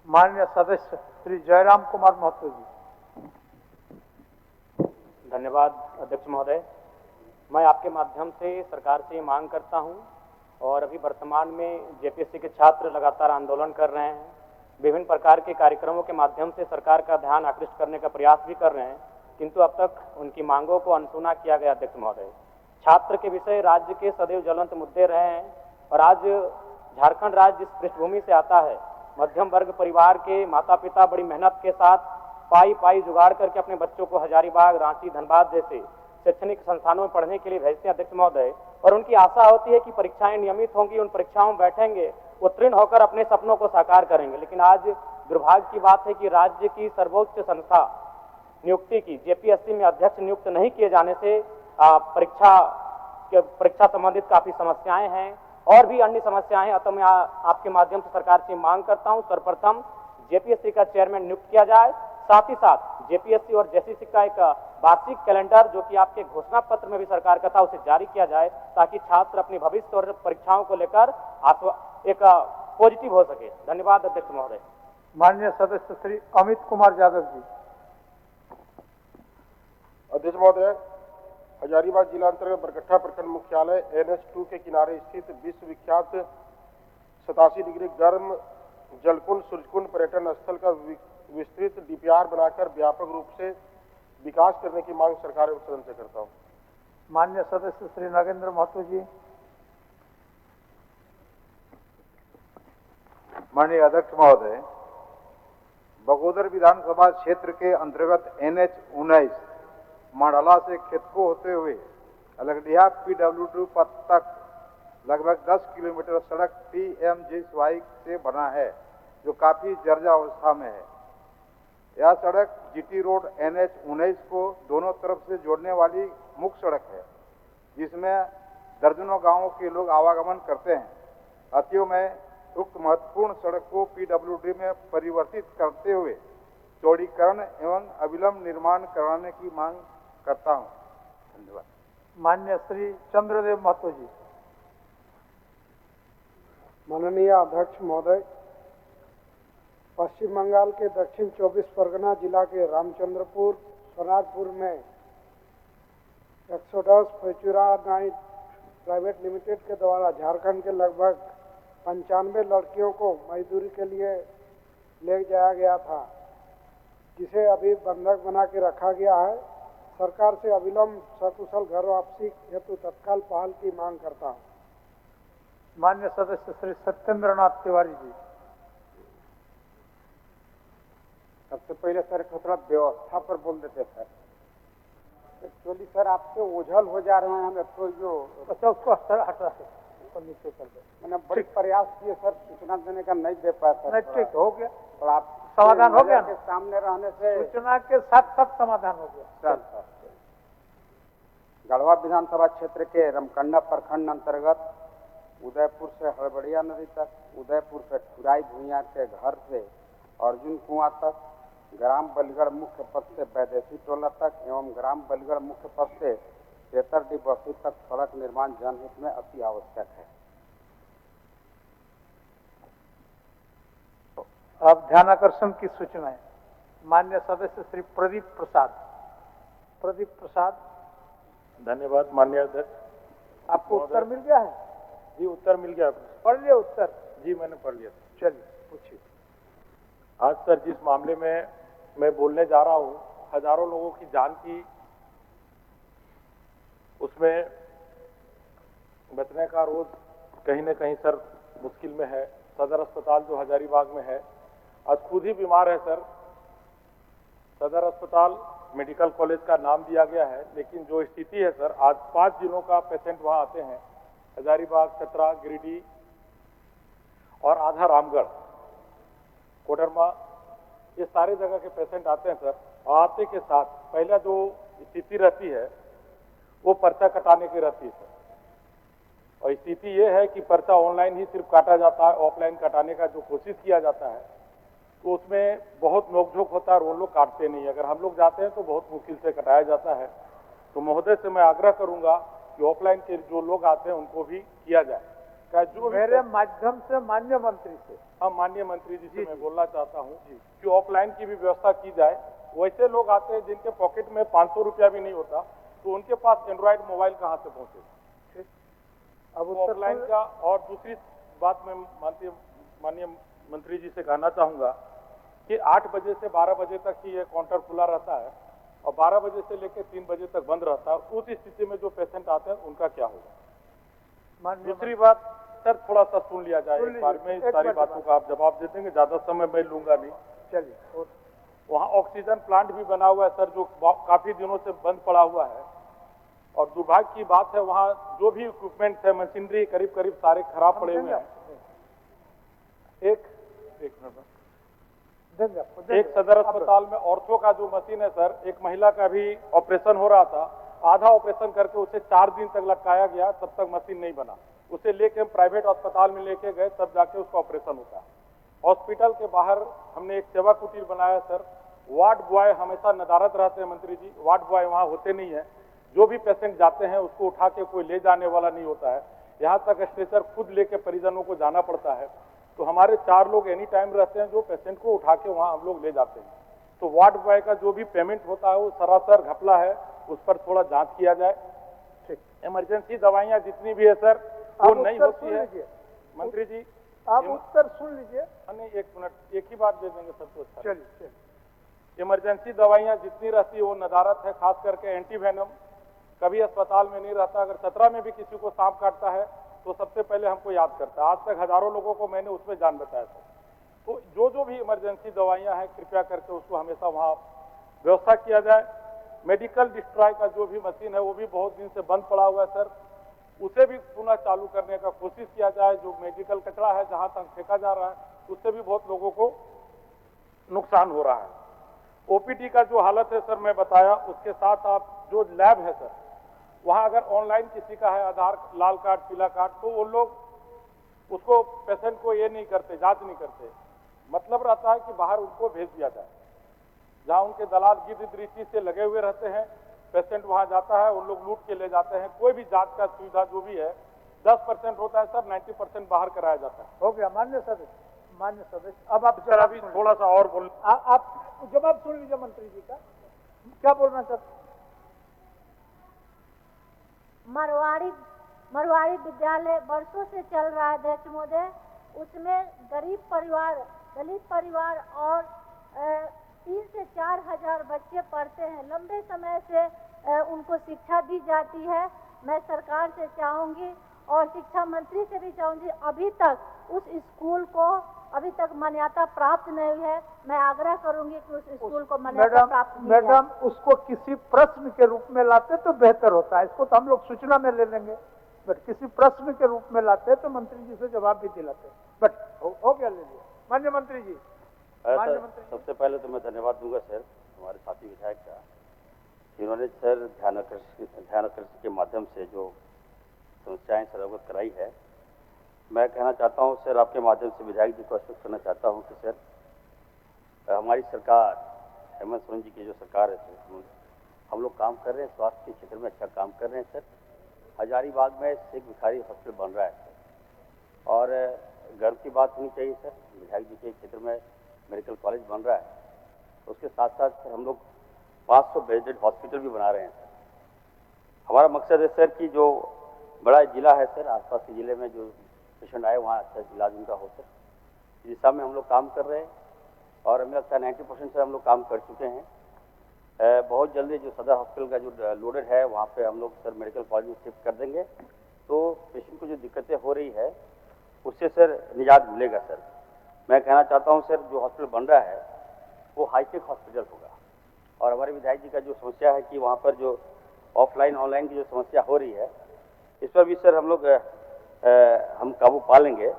Speaker 5: माननीय सदस्य श्री जयराम कुमार महतो जी।
Speaker 22: धन्यवाद अध्यक्ष महोदय। मैं आपके माध्यम से सरकार से मांग करता हूं, और अभी वर्तमान में जेपीएससी के छात्र लगातार आंदोलन कर रहे हैं, विभिन्न प्रकार के कार्यक्रमों के माध्यम से सरकार का ध्यान आकृष्ट करने का प्रयास भी कर रहे हैं, किंतु अब तक उनकी मांगों को अनसुना किया गया। अध्यक्ष महोदय, छात्र के विषय राज्य के सदैव ज्वलंत मुद्दे रहे हैं, और आज झारखंड राज्य जिस पृष्ठभूमि से आता है, मध्यम वर्ग परिवार के माता पिता बड़ी मेहनत के साथ पाई जुगाड़ करके अपने बच्चों को हजारीबाग, रांची, धनबाद जैसे शैक्षणिक संस्थानों में पढ़ने के लिए भेजते हैं अध्यक्ष महोदय, और उनकी आशा होती है कि परीक्षाएं नियमित होंगी, उन परीक्षाओं में बैठेंगे, उत्तीर्ण होकर अपने सपनों को साकार करेंगे। लेकिन आज दुर्भाग्य की बात है कि राज्य की सर्वोच्च संस्था नियुक्ति की जेपीएससी में अध्यक्ष नियुक्त नहीं किए जाने से परीक्षा संबंधित काफी समस्याएं हैं और भी अन्य समस्याएं हैं। अतः मैं आपके माध्यम से सरकार से मांग करता हूं, सर्वप्रथम जेपीएससी का चेयरमैन नियुक्त किया जाए, साथ ही साथ जेपीएससी और जेसीसी का एक वार्षिक कैलेंडर जो कि आपके घोषणा पत्र में भी सरकार का था, उसे जारी किया जाए, ताकि छात्र अपनी भविष्य और परीक्षाओं को लेकर एक पॉजिटिव हो सके। धन्यवाद अध्यक्ष महोदय।
Speaker 5: माननीय सदस्य श्री अमित कुमार यादव जी।
Speaker 23: अध्यक्ष महोदय, हजारीबाग जिला अंतर्गत बरकट्ठा प्रखंड मुख्यालय NH2 के किनारे स्थित विश्व विख्यात 87 डिग्री गर्म जलकुंड सूर्यकुंड पर्यटन स्थल का विस्तृत डीपीआर बनाकर व्यापक रूप से विकास करने की मांग सरकार एवं सदन से करता हूं।
Speaker 5: माननीय सदस्य श्री नागेंद्र महतो जी।
Speaker 24: माननीय अध्यक्ष महोदय, बगोदर विधानसभा क्षेत्र के अंतर्गत NH19 मांडला से खेतको होते हुए अलगडिया PWD पथ तक लगभग 10 किलोमीटर सड़क TMJ से बना है, जो काफी जर्जर अवस्था में है। यह सड़क GT रोड NH19 को दोनों तरफ से जोड़ने वाली मुख्य सड़क है, जिसमें दर्जनों गांवों के लोग आवागमन करते हैं। अतएव मैं उक्त महत्वपूर्ण सड़क को PWD में परिवर्तित करते हुए चौड़ीकरण एवं अविलंब निर्माण कराने की मांग करता हूं। धन्यवाद।
Speaker 5: माननीय श्री चंद्रदेव महतो जी।
Speaker 25: माननीय अध्यक्ष महोदय, पश्चिम बंगाल के दक्षिण 24 परगना जिला के रामचंद्रपुर सोनारपुर में 110 फॉर्च्यूरा नाइट प्राइवेट लिमिटेड के द्वारा झारखंड के लगभग 95 लड़कियों को मजदूरी के लिए ले जाया गया था, जिसे अभी बंधक बना के रखा गया है। सरकार से अविलंब सकुशल घर वापसी हेतु तत्काल पहल की मांग करता हूँ।
Speaker 5: माननीय सदस्य श्री सत्येंद्र नाथ तिवारी जी।
Speaker 26: सबसे पहले सर थोड़ा व्यवस्था पर बोल देते सर। एक्चुअली सर आपसे ओझल हो जा रहे हैं हम, तो जो
Speaker 5: अच्छा उसको सर हटा है। उसको नीचे कर दे।
Speaker 26: मैंने बड़े प्रयास किए सर, सूचना देने का नहीं दे पाया सर।
Speaker 5: नहीं, ठीक हो गया,
Speaker 26: और आप
Speaker 5: समाधान हो गया
Speaker 26: के सामने रहने से
Speaker 5: सूचना के साथ साथ समाधान हो गया।
Speaker 26: सर गढ़वा विधानसभा क्षेत्र के रमकंडा प्रखंड अंतर्गत उदयपुर से हड़बड़िया नदी तक, उदयपुर से खुराई भुइयां के घर से अर्जुन कुआं तक, ग्राम बलिगढ़ मुख्य पथ से वैदेशी टोला तक एवं ग्राम बलिगढ़ मुख्य पथ से तेतरडी बस्ती तक सड़क निर्माण जनहित में अति आवश्यक है।
Speaker 5: अब ध्यान आकर्षण की सूचनाएं। माननीय सदस्य श्री प्रदीप प्रसाद। प्रदीप प्रसाद।
Speaker 1: धन्यवाद माननीय अध्यक्ष।
Speaker 5: आपको उत्तर मिल गया है?
Speaker 1: जी उत्तर मिल गया।
Speaker 5: पढ़ लिया उत्तर?
Speaker 1: जी मैंने पढ़ लिया।
Speaker 5: चलिए पूछिए।
Speaker 1: आज सर जिस मामले में मैं बोलने जा रहा हूँ, हजारों लोगों की जान की, उसमें बचने का रोज कहीं न कहीं सर मुश्किल में है। सदर अस्पताल जो हजारीबाग में है, आज खुद ही बीमार है सर। सदर अस्पताल मेडिकल कॉलेज का नाम दिया गया है, लेकिन जो स्थिति है सर, आज 5 जिलों का पेशेंट वहाँ आते हैं, हजारीबाग, चतरा, गिरिडीह और आधा रामगढ़, कोडरमा, ये सारे जगह के पेशेंट आते हैं सर। और आते के साथ पहला जो स्थिति रहती है वो पर्चा कटाने की रहती है सर। और स्थिति ये है कि पर्चा ऑनलाइन ही सिर्फ काटा जाता है, ऑफलाइन कटाने का जो कोशिश किया जाता है तो उसमें बहुत नोकझोंक होता है और वो लोग काटते नहीं। अगर हम लोग जाते हैं तो बहुत मुश्किल से कटाया जाता है। तो महोदय से मैं आग्रह करूंगा कि ऑफलाइन के जो लोग आते हैं उनको भी किया जाए। क्या जो
Speaker 5: मेरे माध्यम से माननीय मंत्री से,
Speaker 1: हाँ माननीय मंत्री जी से मैं बोलना चाहता हूँ कि ऑफलाइन की भी व्यवस्था की जाए। वैसे लोग आते हैं जिनके पॉकेट में 500 रुपया भी नहीं होता, तो उनके पास एंड्रॉइड मोबाइल कहाँ से पहुंचे।
Speaker 5: अब
Speaker 1: ऑफलाइन का। और दूसरी बात मैं माननीय मंत्री जी से कहना चाहूंगा कि 8 बजे से 12 बजे तक ही ये काउंटर खुला रहता है और 12 बजे से लेकर 3 बजे तक बंद रहता है। उस स्थिति में जो पेशेंट आते हैं उनका क्या होगा। दूसरी बात सर, थोड़ा सा सुन लिया जाए एक बार में, सारी बातों का आप जवाब दे देंगे, ज्यादा समय मैं लूंगा नहीं।
Speaker 5: चलिए।
Speaker 1: वहाँ ऑक्सीजन प्लांट भी बना हुआ है सर, जो काफी दिनों से बंद पड़ा हुआ है। और दुर्भाग्य की बात है, वहाँ जो भी इक्विपमेंट है, मशीनरी करीब करीब सारे खराब पड़े हुए हैं। एक सदर अस्पताल में ऑर्थो का जो मशीन है सर, एक महिला का भी ऑपरेशन हो रहा था, आधा ऑपरेशन करके उसे 4 दिन तक लटकाया गया, तब तक मशीन नहीं बना। उसे लेके हम प्राइवेट अस्पताल में लेके गए, तब जाके उसका ऑपरेशन होता है। हॉस्पिटल के बाहर हमने एक सेवा कुटीर बनाया सर। वार्ड बॉय हमेशा नदारत रहते हैं मंत्री जी, वार्ड बॉय वहाँ होते नहीं है। जो भी पेशेंट जाते हैं उसको उठा के कोई ले जाने वाला नहीं होता है, यहाँ तक स्ट्रेचर खुद लेके परिजनों को जाना पड़ता है। तो हमारे 4 लोग एनी टाइम रहते हैं जो पेशेंट को उठा के वहाँ हम लोग ले जाते हैं। तो वार्ड बॉय का जो भी पेमेंट होता है वो सरासर घपला है, उस पर थोड़ा जांच किया जाए। ठीक। इमरजेंसी दवाइयाँ जितनी भी है सर वो नहीं होती है मंत्री जी।
Speaker 5: आप उत्तर सुन लीजिए।
Speaker 1: नहीं, 1 मिनट, एक ही बात दे देंगे सर तो अच्छा।
Speaker 5: चलिए।
Speaker 1: इमरजेंसी दवाइयाँ जितनी रहती है वो नदारत है, खास करके एंटीवेनम कभी अस्पताल में नहीं रहता। अगर 17 में भी किसी को सांप काटता है तो सबसे पहले हमको याद करता है। आज तक हजारों लोगों को मैंने उसमें जान बताया था। तो जो भी इमरजेंसी दवाइयाँ हैं कृपया करके उसको हमेशा वहाँ व्यवस्था किया जाए। मेडिकल डिस्ट्रॉय का जो भी मशीन है वो भी बहुत दिन से बंद पड़ा हुआ है सर, उसे भी पुनः चालू करने का कोशिश किया जाए। जो मेडिकल कचरा है जहाँ तक फेंका जा रहा है उससे भी बहुत लोगों को नुकसान हो रहा है। ओपीडी का जो हालत है सर मैं बताया, उसके साथ आप जो लैब है सर, वहाँ अगर ऑनलाइन किसी का है आधार, लाल कार्ड, पीला कार्ड, तो वो लोग उसको पेशेंट को ये नहीं करते, जांच नहीं करते। मतलब रहता है कि बाहर उनको भेज दिया जाए, जहाँ उनके दलाल गिद्ध दृष्टि से लगे हुए रहते हैं। पेशेंट वहाँ जाता है, उन लोग लूट के ले जाते हैं। कोई भी जांच का सुविधा जो भी है 10% होता है सर, 90% बाहर कराया जाता है।
Speaker 5: हो गया माननीय सदस्य। अब आप
Speaker 1: सर अभी थोड़ा सा और बोल,
Speaker 5: आप जवाब सुन लीजिए मंत्री जी का, क्या बोलना चाहते।
Speaker 4: मरवाड़ी विद्यालय वर्षों से चल रहा है अध्यक्ष महोदय। उसमें गरीब परिवार, दलित परिवार और 3 से 4 हजार बच्चे पढ़ते हैं। लंबे समय से उनको शिक्षा दी जाती है। मैं सरकार से चाहूँगी और शिक्षा मंत्री से भी चाहूँगी, अभी तक उस स्कूल को अभी तक मान्यता प्राप्त नहीं हुई है। मैं आग्रह करूंगी कि उस स्कूल को मान्यता प्राप्त की जाए।
Speaker 5: मैडम, उसको किसी प्रश्न के रूप में लाते तो बेहतर होता है। इसको तो हम लोग सूचना में ले लेंगे। बट किसी प्रश्न के रूप में लाते तो मंत्री जी से जवाब भी दिलाते। बट हो गया, ले लिया। माननीय मंत्री जी, माननीय मंत्री,
Speaker 2: सबसे पहले तो मैं धन्यवाद दूंगा सर हमारे साथी विधायक का, जिन्होंने सर ध्यान आकर्षण के माध्यम से जो समस्याएं सर अवगत कराई है। मैं कहना चाहता हूं सर, आपके माध्यम से विधायक जी को आश्वस्त करना चाहता हूं कि सर हमारी सरकार, हेमंत सोरेन जी की जो सरकार है सर, हम लोग काम कर रहे हैं, स्वास्थ्य के क्षेत्र में अच्छा काम कर रहे हैं सर। हजारीबाग में शेख भिखारी हॉस्पिटल बन रहा है सर, और गर्व की बात होनी चाहिए सर, विधायक जी के क्षेत्र में मेडिकल कॉलेज बन रहा है। उसके साथ साथ सर हम लोग 500 बेडेड हॉस्पिटल भी बना रहे हैं सर। हमारा मकसद है सर कि जो बड़ा जिला है सर, आसपास के जिले में जो पेशेंट आए वहाँ अच्छा इलाज उनका हो सर, इस दिशा में हम लोग काम कर रहे हैं। और हमें लगता है 90% से हम लोग काम कर चुके हैं। बहुत जल्दी जो सदर हॉस्पिटल का जो लोडेड है वहाँ पे हम लोग सर मेडिकल कॉलेज में शिफ्ट कर देंगे, तो पेशेंट को जो दिक्कतें हो रही है उससे सर निजात मिलेगा सर। मैं कहना चाहता हूँ सर, जो हॉस्पिटल बन रहा है वो हाईटेक हॉस्पिटल होगा। और हमारे विधायक जी का जो समस्या है कि वहाँ पर जो ऑफलाइन ऑनलाइन की जो समस्या हो रही है, इस पर भी सर हम लोग हम काबू पा लेंगे।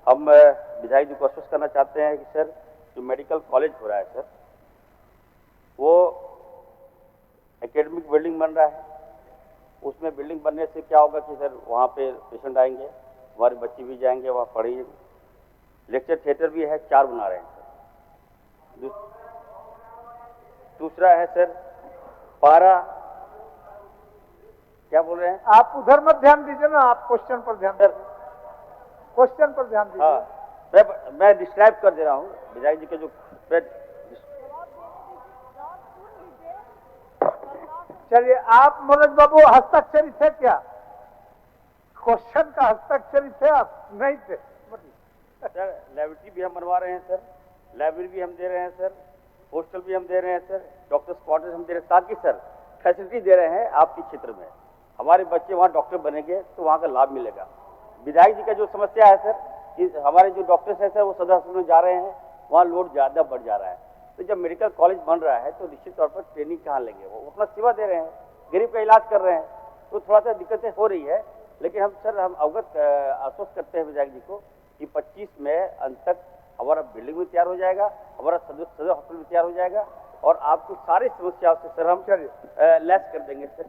Speaker 2: हम विधायक जी को आश्वस्त करना चाहते हैं कि सर जो मेडिकल कॉलेज हो रहा है सर, वो एकेडमिक बिल्डिंग बन रहा है। उसमें बिल्डिंग बनने से क्या होगा कि सर वहाँ पे पेशेंट आएंगे, हमारे बच्चे भी जाएंगे वहाँ पढ़ेंगे। लेक्चर थिएटर भी है, 4 बना रहे हैं सर। दूसरा है सर पारा, क्या बोल रहे हैं
Speaker 5: आप? उधर मत ध्यान दीजिए ना, आप क्वेश्चन पर ध्यान दीजिए, क्वेश्चन पर ध्यान दीजिए।
Speaker 2: हाँ, मैं डिस्क्राइब कर दे रहा हूँ विधायक जी के जो।
Speaker 5: चलिए, आप मनोज बाबू हस्ताक्षरी थे क्या? क्वेश्चन का हस्ताक्षरी थे आप? नहीं थे
Speaker 2: सर। लैबोरेटरी भी हम बनवा रहे हैं सर, लाइब्रेरी भी हम दे रहे हैं सर, हॉस्टल भी हम दे रहे हैं सर, डॉक्टर्स क्वार्टर्स हम दे रहे हैं, ताकि सर फैसिलिटी दे रहे हैं आपके क्षेत्र में। हमारे बच्चे वहाँ डॉक्टर बनेंगे तो वहाँ का लाभ मिलेगा। विधायक जी का जो समस्या है सर कि हमारे जो डॉक्टर्स हैं सर वो सदर हॉस्पिटल में जा रहे हैं, वहाँ लोड ज़्यादा बढ़ जा रहा है। तो जब मेडिकल कॉलेज बन रहा है तो निश्चित तौर पर ट्रेनिंग कहाँ लेंगे, वो अपना सेवा दे रहे हैं, गरीब का इलाज कर रहे हैं, तो थोड़ा सा दिक्कतें हो रही है। लेकिन हम अवगत आश्वस्त करते हैं विधायक जी को कि 25 में अंत तक हमारा बिल्डिंग भी तैयार हो जाएगा, हमारा सदर हॉस्पिटल भी तैयार हो जाएगा, और आपको सारी समस्याओं से सर हम लैस कर देंगे सर।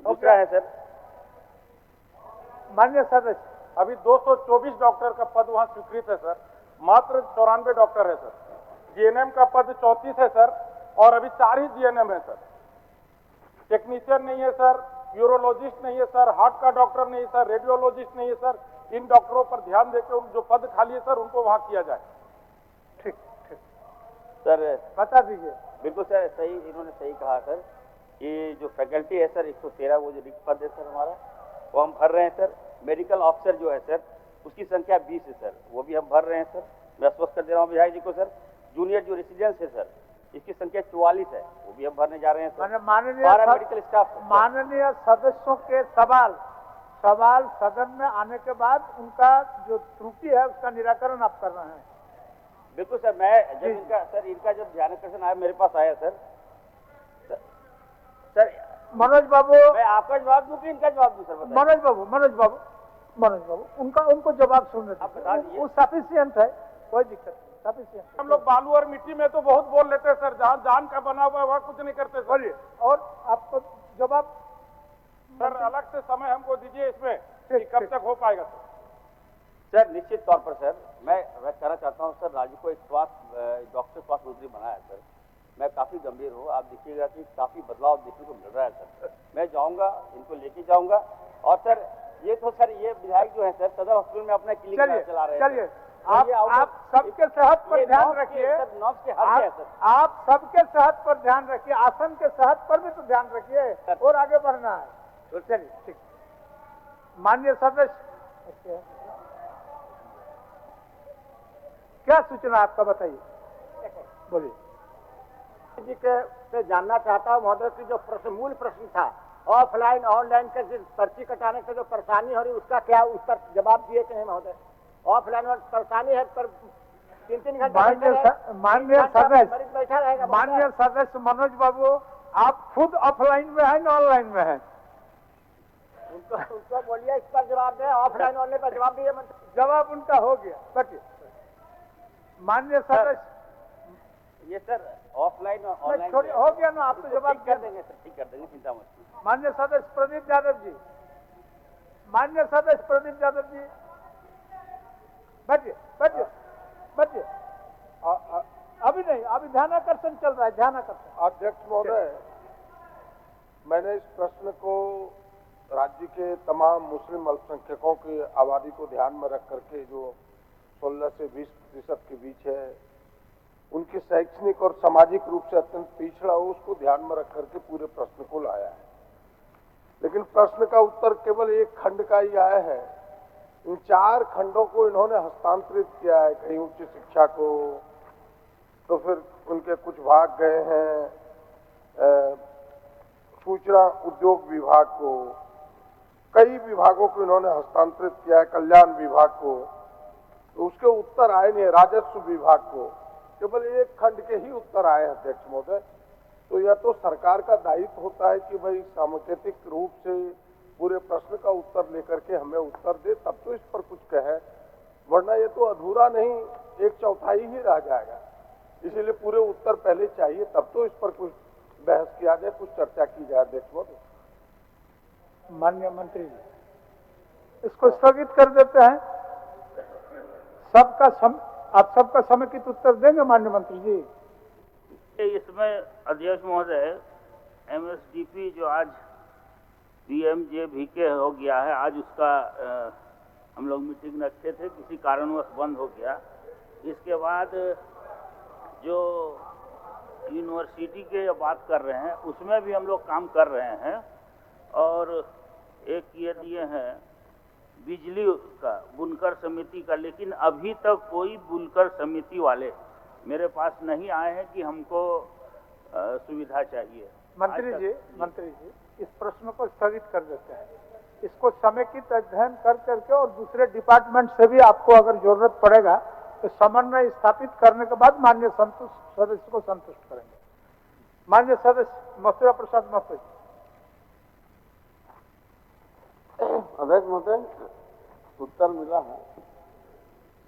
Speaker 2: दूसरा है सर
Speaker 5: माननीय सदस्य,
Speaker 1: अभी 224 डॉक्टर का पद वहाँ स्वीकृत है सर, मात्र 94 डॉक्टर है सर। जीएनएम का पद 34 है सर, और अभी 4 ही जीएनएम है सर। टेक्नीशियन नहीं है सर, यूरोलॉजिस्ट नहीं है सर, हार्ट का डॉक्टर नहीं है सर, रेडियोलॉजिस्ट नहीं है सर। इन डॉक्टरों पर ध्यान देकर जो पद खाली है सर उनको वहाँ किया जाए।
Speaker 5: ठीक ठीक
Speaker 2: सर,
Speaker 5: बता दीजिए।
Speaker 2: बिल्कुल सर, सही, इन्होंने सही कहा सर। ये जो फैकल्टी है सर 113 वो जो रिक्त पद है सर हमारा, वो हम भर रहे हैं सर। मेडिकल ऑफिसर जो है सर उसकी संख्या 20 है सर, वो भी हम भर रहे हैं सर। मैं आश्वस्त कर दे रहा हूँ विधायक जी को सर। जूनियर जो रेसिडेंस है सर इसकी संख्या 44 है, वो भी हम भरने जा रहे हैं सर।
Speaker 5: माननीय
Speaker 2: मेडिकल स्टाफ,
Speaker 5: माननीय सदस्यों के सवाल सदन में आने के बाद उनका जो त्रुटि है उसका निराकरण आप कर रहे हैं।
Speaker 2: बिल्कुल सर। मैं जब इनका जब ध्यान आकर्षण आया मेरे पास आया सर
Speaker 5: मनोज बाबू,
Speaker 2: मैं आपका जवाब दूं कि इनका जवाब दूं सर?
Speaker 5: मनोज बाबू उनको जवाब सुनने दीजिए, वो सफिशिएंट है, कोई दिक्कत नहीं, सफिशिएंट।
Speaker 1: हम लोग बालू और मिट्टी में तो बहुत बोल लेते हैं सर, जहाँ जान का बना हुआ है वहाँ कुछ नहीं करते सर।
Speaker 5: और आपको जवाब
Speaker 1: सर अलग से समय हमको दीजिए इसमें कि कब तक हो पाएगा
Speaker 2: सर? निश्चित तौर पर सर मैं कहना चाहता हूँ सर, राज्य को एक डॉक्टर स्वास्थ्य मंत्री बनाया सर। मैं काफ़ी गंभीर हूँ, आप देखिएगा कि काफ़ी बदलाव देखने को मिल रहा है सर। मैं जाऊँगा, इनको लेके जाऊँगा। और सर ये तो सर ये विधायक जो है सर सदर हॉस्पिटल में अपना क्लिनिक चला रहे हैं।
Speaker 5: चलिए आप सबके सेहत पर ध्यान रखिए, आप सबके सेहत पर ध्यान रखिए, आसन के सेहत पर भी तो ध्यान रखिए, और आगे बढ़ना है। तो चलिए ठीक। माननीय सदस्य, क्या सूचना आपका बताइए, बोलिए।
Speaker 3: जी के से जानना चाहता हूँ महोदय की जो मूल प्रश्न था ऑफलाइन ऑनलाइन का पर्ची कटाने से जो परेशानी हो रही उसका क्या उत्तर जवाब दिए कि नहीं महोदय? ऑफलाइन में परेशानी है पर 3-3 घंटे
Speaker 5: माननीय सदस्य मनोज बाबू, आप खुद ऑफलाइन में है ना ऑनलाइन में है?
Speaker 3: उनको बोलिए इस पर जवाब दे, ऑफलाइन ऑनलाइन पर जवाब दिए।
Speaker 5: जवाब उनका हो गया। बैठिए। माननीय सदस्य,
Speaker 2: ये सर ऑफलाइन और ऑनलाइन
Speaker 5: हो गया ना, आप तो जवाब
Speaker 2: कर देंगे सर, ठीक कर देंगे, चिंता मत कीजिए।
Speaker 5: माननीय सदस्य प्रदीप यादव जी, माननीय सदस्य प्रदीप यादव जी, बैठिए बैठिए बैठिए। अभी नहीं, अभी ध्यानाकर्षण चल रहा है, ध्यानाकर्षण।
Speaker 23: अध्यक्ष महोदय, मैंने इस प्रश्न को राज्य के तमाम मुस्लिम अल्पसंख्यकों की आबादी को ध्यान में रख करके जो 16 से 20% के बीच है, उनकी शैक्षणिक और सामाजिक रूप से अत्यंत पिछड़ा हो, उसको ध्यान में रख करके पूरे प्रश्न को लाया है। लेकिन प्रश्न का उत्तर केवल एक खंड का ही आया है। इन 4 खंडों को इन्होंने हस्तांतरित किया है, कहीं उच्च शिक्षा को, तो फिर उनके कुछ भाग गए हैं सूचना उद्योग विभाग को, कई विभागों को इन्होंने हस्तांतरित किया है, कल्याण विभाग को, तो उसके उत्तर आए नहीं, राजस्व विभाग को केवल एक खंड के ही उत्तर आए अध्यक्ष महोदय। तो यह तो सरकार का दायित्व होता है कि भाई सांकेतिक रूप से पूरे प्रश्न का उत्तर लेकर के हमें उत्तर दे, तब तो इस पर कुछ कहे, वरना ये तो अधूरा नहीं, 1/4 ही रह जाएगा। इसीलिए पूरे उत्तर पहले चाहिए, तब तो इस पर कुछ बहस किया जाए, कुछ चर्चा की जाए अध्यक्ष महोदय।
Speaker 5: माननीय मंत्री जी, इसको स्थगित कर देते हैं। आप सबका समेकित उत्तर देंगे माननीय मंत्री जी?
Speaker 6: इसमें अध्यक्ष महोदय, MSDP जो आज PMJBK हो गया है, आज उसका हम लोग मीटिंग रखे थे, किसी कारणवश बंद हो गया। इसके बाद जो यूनिवर्सिटी के बात कर रहे हैं, उसमें भी हम लोग काम कर रहे हैं। और एक ये दिए हैं बिजली का, बुनकर समिति का, लेकिन अभी तक कोई बुनकर समिति वाले मेरे पास नहीं आए हैं कि हमको सुविधा चाहिए।
Speaker 5: मंत्री जी, इस प्रश्न को स्थगित कर देते हैं। इसको समेकित अध्ययन कर करके और दूसरे डिपार्टमेंट से भी आपको अगर जरूरत पड़ेगा तो समन्वय स्थापित करने के बाद माननीय सदस्य को संतुष्ट करेंगे। माननीय सदस्य मथुरा प्रसाद महतो।
Speaker 18: अध्यक्ष महोदय, उत्तर मिला है।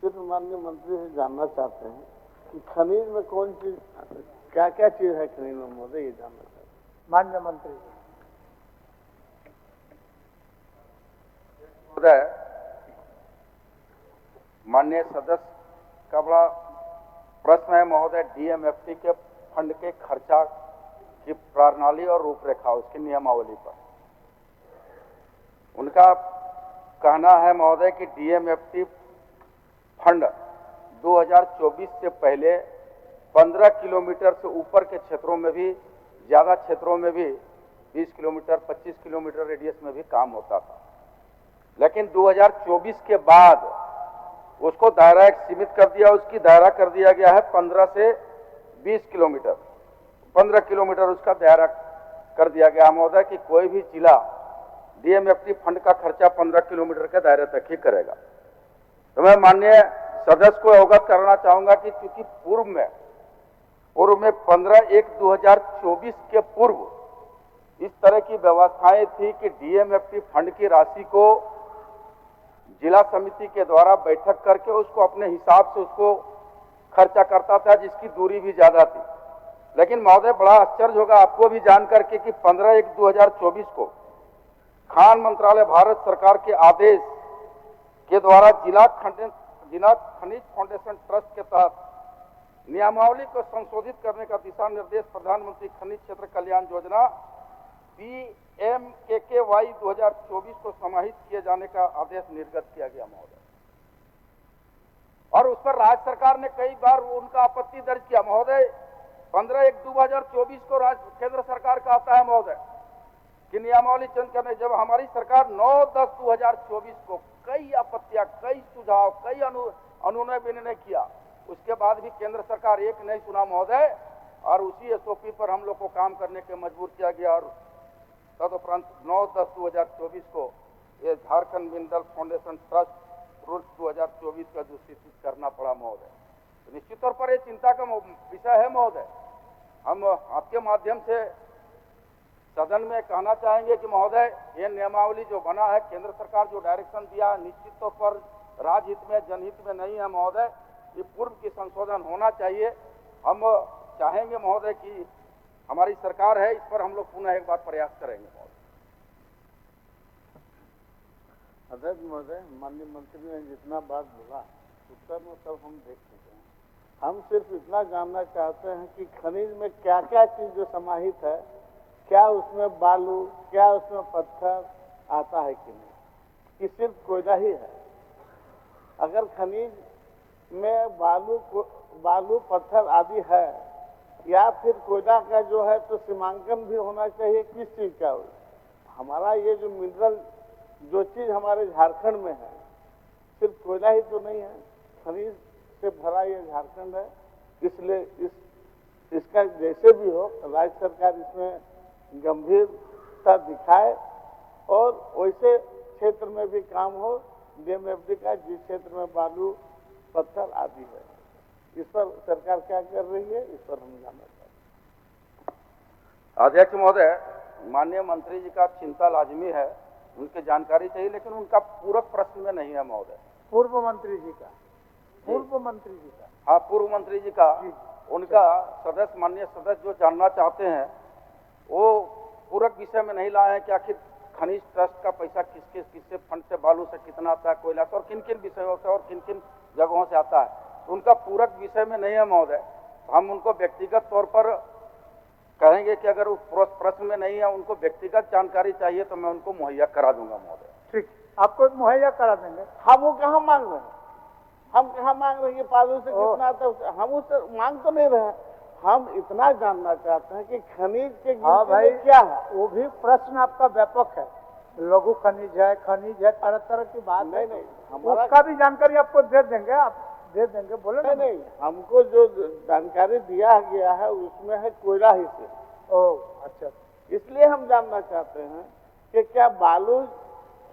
Speaker 18: सिर्फ माननीय मंत्री से जानना चाहते हैं कि खनिज में कौन चीज, क्या क्या चीज है खनिज में महोदय, ये जानना चाहते हैं।
Speaker 5: माननीय मंत्री
Speaker 24: महोदय, माननीय सदस्य का बड़ा प्रश्न है महोदय, DMFT के फंड के खर्चा की प्रणाली और रूपरेखा, उसकी नियमावली पर। उनका कहना है महोदय कि DMFT फंड 2024 से पहले 15 किलोमीटर से ऊपर के क्षेत्रों में भी, ज़्यादा क्षेत्रों में भी 20 किलोमीटर 25 किलोमीटर रेडियस में भी काम होता था। लेकिन 2024 के बाद उसको दायरा एक सीमित कर दिया, उसकी दायरा कर दिया गया है 15 से 20 किलोमीटर, 15 किलोमीटर उसका दायरा कर दिया गया महोदय कि कोई भी जिला DMFT फंड का खर्चा 15 किलोमीटर के दायरे तक ही करेगा। तो मैं माननीय सदस्य को अवगत करना चाहूंगा कि क्योंकि पूर्व में 15/1/2024 के पूर्व इस तरह की व्यवस्थाएं थी कि DMFT फंड की राशि को जिला समिति के द्वारा बैठक करके उसको अपने हिसाब से उसको खर्चा करता था, जिसकी दूरी भी ज्यादा थी। लेकिन महोदय, बड़ा आश्चर्य होगा आपको भी जान करके कि 15/1/2024 को खान मंत्रालय भारत सरकार के आदेश के द्वारा जिला खनिज फाउंडेशन ट्रस्ट के तहत नियमावली को संशोधित करने का दिशा निर्देश प्रधानमंत्री खनिज क्षेत्र कल्याण योजना PMKKY 2024 को समाहित किए जाने का आदेश निर्गत किया गया महोदय। और उस पर राज्य सरकार ने कई बार उनका आपत्ति दर्ज किया महोदय। 15/1/2024 को केंद्र सरकार का आता है महोदय कि नियमावली चेंज करने, जब हमारी सरकार 9/10/2024 को कई आपत्तियां, कई सुझाव, कई अनुनय विनय किया, उसके बाद भी केंद्र सरकार एक नहीं सुना महोदय, और उसी SOP पर हम लोग को काम करने के मजबूर किया गया। और तदुपरांत 9/10/2024 को ये Jharkhand mineral foundation trust rules 2024 का जो सूचित करना पड़ा महोदय। तो निश्चित तौर पर ये चिंता का विषय है महोदय। हम आपके माध्यम से
Speaker 7: सदन में कहना चाहेंगे कि महोदय ये नियमावली जो बना है, केंद्र सरकार जो डायरेक्शन दिया है, निश्चित तौर पर राजहित में जनहित में नहीं है महोदय। ये पूर्व की संशोधन होना चाहिए। हम चाहेंगे महोदय कि हमारी सरकार है, इस पर हम लोग पुनः एक बार प्रयास करेंगे महोदय।
Speaker 18: अध्यक्ष महोदय, माननीय मंत्री ने जितना बात बोला उत्तर में सब हम देख चुके हैं। हम सिर्फ इतना जानना चाहते हैं कि खनिज में क्या क्या चीज जो समाहित है, क्या उसमें बालू, क्या उसमें पत्थर आता है कि नहीं, कि सिर्फ कोयला ही है। अगर खनिज में बालू पत्थर आदि है या फिर कोयला का जो है तो सीमांकन भी होना चाहिए किस चीज का। हमारा ये जो मिनरल जो चीज हमारे झारखंड में है, सिर्फ कोयला ही तो नहीं है, खनिज से भरा ये झारखंड है। इसलिए इसका जैसे भी हो राज्य सरकार इसमें गंभीरता दिखाए और वैसे क्षेत्र में भी काम हो डीएमएफडी का, जिस क्षेत्र में बालू पत्थर आदि है। इस पर सरकार क्या कर रही है, इस पर हम जानना चाहते हैं।
Speaker 7: अध्यक्ष महोदय, माननीय मंत्री जी का चिंता लाजमी है, उनकी जानकारी चाहिए, लेकिन उनका पूरक प्रश्न में नहीं है महोदय।
Speaker 5: पूर्व मंत्री जी का, पूर्व मंत्री जी का,
Speaker 7: हाँ पूर्व मंत्री जी का, उनका सदस्य माननीय सदस्य जो जानना चाहते हैं वो पूरक विषय में नहीं लाए हैं कि आखिर खनिज ट्रस्ट का पैसा किससे फंड से, बालू से कितना आता है, कोयला से और किन किन विषयों से और किन किन जगहों से आता है, तो उनका पूरक विषय में नहीं है महोदय। हम उनको व्यक्तिगत तौर पर कहेंगे कि अगर उस प्रश्न में नहीं है, उनको व्यक्तिगत जानकारी चाहिए तो मैं उनको मुहैया करा दूंगा महोदय।
Speaker 5: ठीक, आपको मुहैया करा देंगे।
Speaker 18: हम वो कहाँ मांग रहे हैं, हम कहाँ मांग रहे हैं कि बालू से कितना आता है, हम उससे मांग तो नहीं रहे। हम इतना जानना चाहते हैं कि खनिज के
Speaker 5: हाँ भाई
Speaker 18: क्या है।
Speaker 5: वो भी प्रश्न आपका व्यापक है, लघु खनिज है, तरह तरह की बात
Speaker 18: नहीं
Speaker 5: है।
Speaker 18: हमारा
Speaker 5: उसका भी जानकारी आपको दे देंगे, आप दे देंगे, बोले
Speaker 18: नहीं, हमको जो जानकारी दिया गया है उसमें है कोयला ही से।
Speaker 5: ओह अच्छा,
Speaker 18: इसलिए हम जानना चाहते हैं कि क्या बालू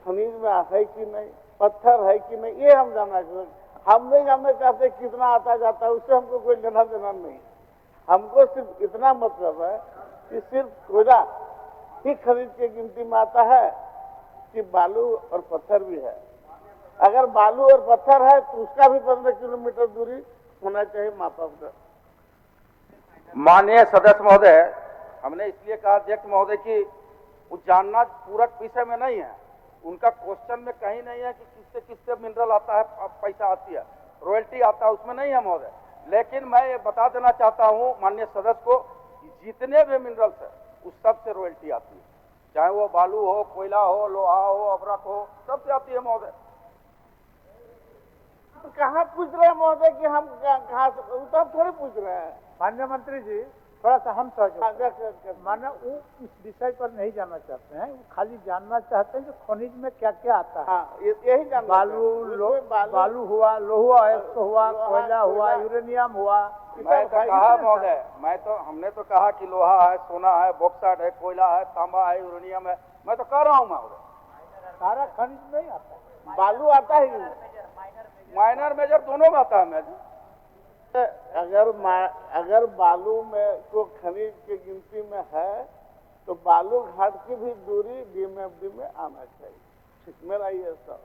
Speaker 18: खनिज में है कि नहीं, पत्थर है कि नहीं, ये हम जानना चाहते हैं। हम नहीं जानना चाहते कितना आता जाता है, उससे हमको कोई लेना देना नहीं। हमको सिर्फ इतना मतलब है कि सिर्फ कोयला ही खनिज की गिनती में आता है कि बालू और पत्थर भी है। अगर बालू और पत्थर है तो उसका भी 15 किलोमीटर दूरी होना चाहिए मापा।
Speaker 7: माननीय सदस्य महोदय, हमने इसलिए कहा अध्यक्ष महोदय कि वो जानना पूरक विषय में नहीं है। उनका क्वेश्चन में कहीं नहीं है कि किससे किससे मिनरल आता है, पैसा आती है, रॉयल्टी आता है, उसमें नहीं है महोदय। लेकिन मैं ये बता देना चाहता हूँ माननीय सदस्य को, जितने भी मिनरल्स है उस सब से रॉयल्टी आती है, चाहे वो बालू हो, कोयला हो, लोहा हो, अबरक हो, सबसे आती है महोदय।
Speaker 18: कहाँ पूछ रहे हैं महोदय कि हम कहाँ से, तो हम थोड़ी पूछ रहे हैं।
Speaker 5: माननीय मंत्री जी, थोड़ा सा हम सहयोग माना वो इस विषय पर नहीं जानना चाहते हैं, वो खाली जानना चाहते हैं कि खनिज में क्या क्या आता है।
Speaker 18: हाँ, यही जानना
Speaker 5: बालू हुआ, लोहा हुआ, कोयला हुआ, यूरेनियम हुआ।
Speaker 7: मैं तो कहा महोदय, हमने तो कहा कि लोहा है, सोना है, बॉक्साइट है, कोयला है, तांबा है, यूरेनियम है, मैं तो कह रहा हूँ महोदय।
Speaker 5: सारा खनिज नहीं आता,
Speaker 18: बालू आता ही नहीं,
Speaker 7: माइनर मेजर दोनों में आता है। मैं
Speaker 18: अगर बालू में को खनिज की गिनती में है तो बालू घाट की भी दूरी डीएमएफडी में आना चाहिए। मेरा ये सब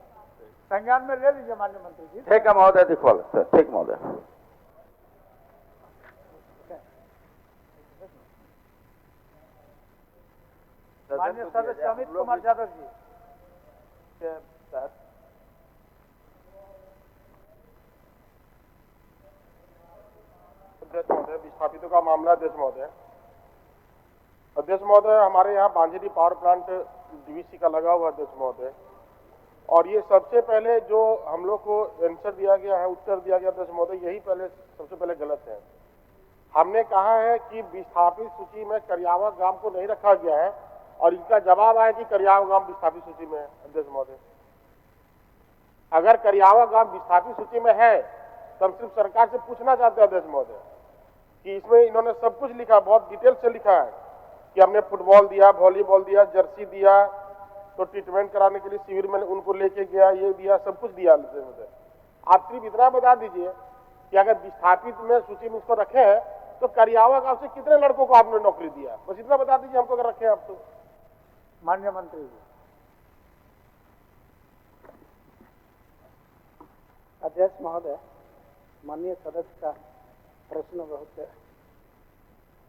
Speaker 5: संज्ञान में ले लीजिए माननीय मंत्री जी।
Speaker 7: ठीक है महोदय, दिखवाल ठीक महोदय।
Speaker 5: माननीय सदस्य अमित कुमार यादव जी के तहत
Speaker 23: अध्यक्ष महोदय, विस्थापितों का मामला। अध्यक्ष महोदय, हमारे यहाँ बांझेरी पावर प्लांट डीवीसी का लगा हुआ अध्यक्ष महोदय, और ये सबसे पहले जो हम लोग को आंसर दिया गया है, उत्तर दिया गया अध्यक्ष महोदय, यही सबसे पहले गलत है। हमने कहा है कि विस्थापित सूची में करियावा गांव को नहीं रखा गया है, और इनका जवाब आया कि करियावा गांव विस्थापित सूची में है। अध्यक्ष महोदय, अगर करियावा गांव विस्थापित सूची में है तो हम सिर्फ सरकार से पूछना चाहते हैं अध्यक्ष महोदय कि इसमें इन्होंने सब कुछ लिखा, बहुत डिटेल से लिखा है कि हमने फुटबॉल दिया, वॉलीबॉल दिया, जर्सी दिया, तो ट्रीटमेंट कराने के लिए शिविर में उनको लेके गया, ये दिया, सब कुछ दिया अध्यक्ष महोदय। आप सिर्फ इतना बता दीजिए कि अगर विस्थापित में सूची में इसको रखे हैं तो करियावा गांव से कितने लड़कों को आपने नौकरी दिया? बस इतना बता दीजिए हमको अगर रखे आप तो।
Speaker 5: माननीय मंत्री जी।
Speaker 25: अध्यक्ष महोदय, माननीय सदस्य का प्रश्न बहुत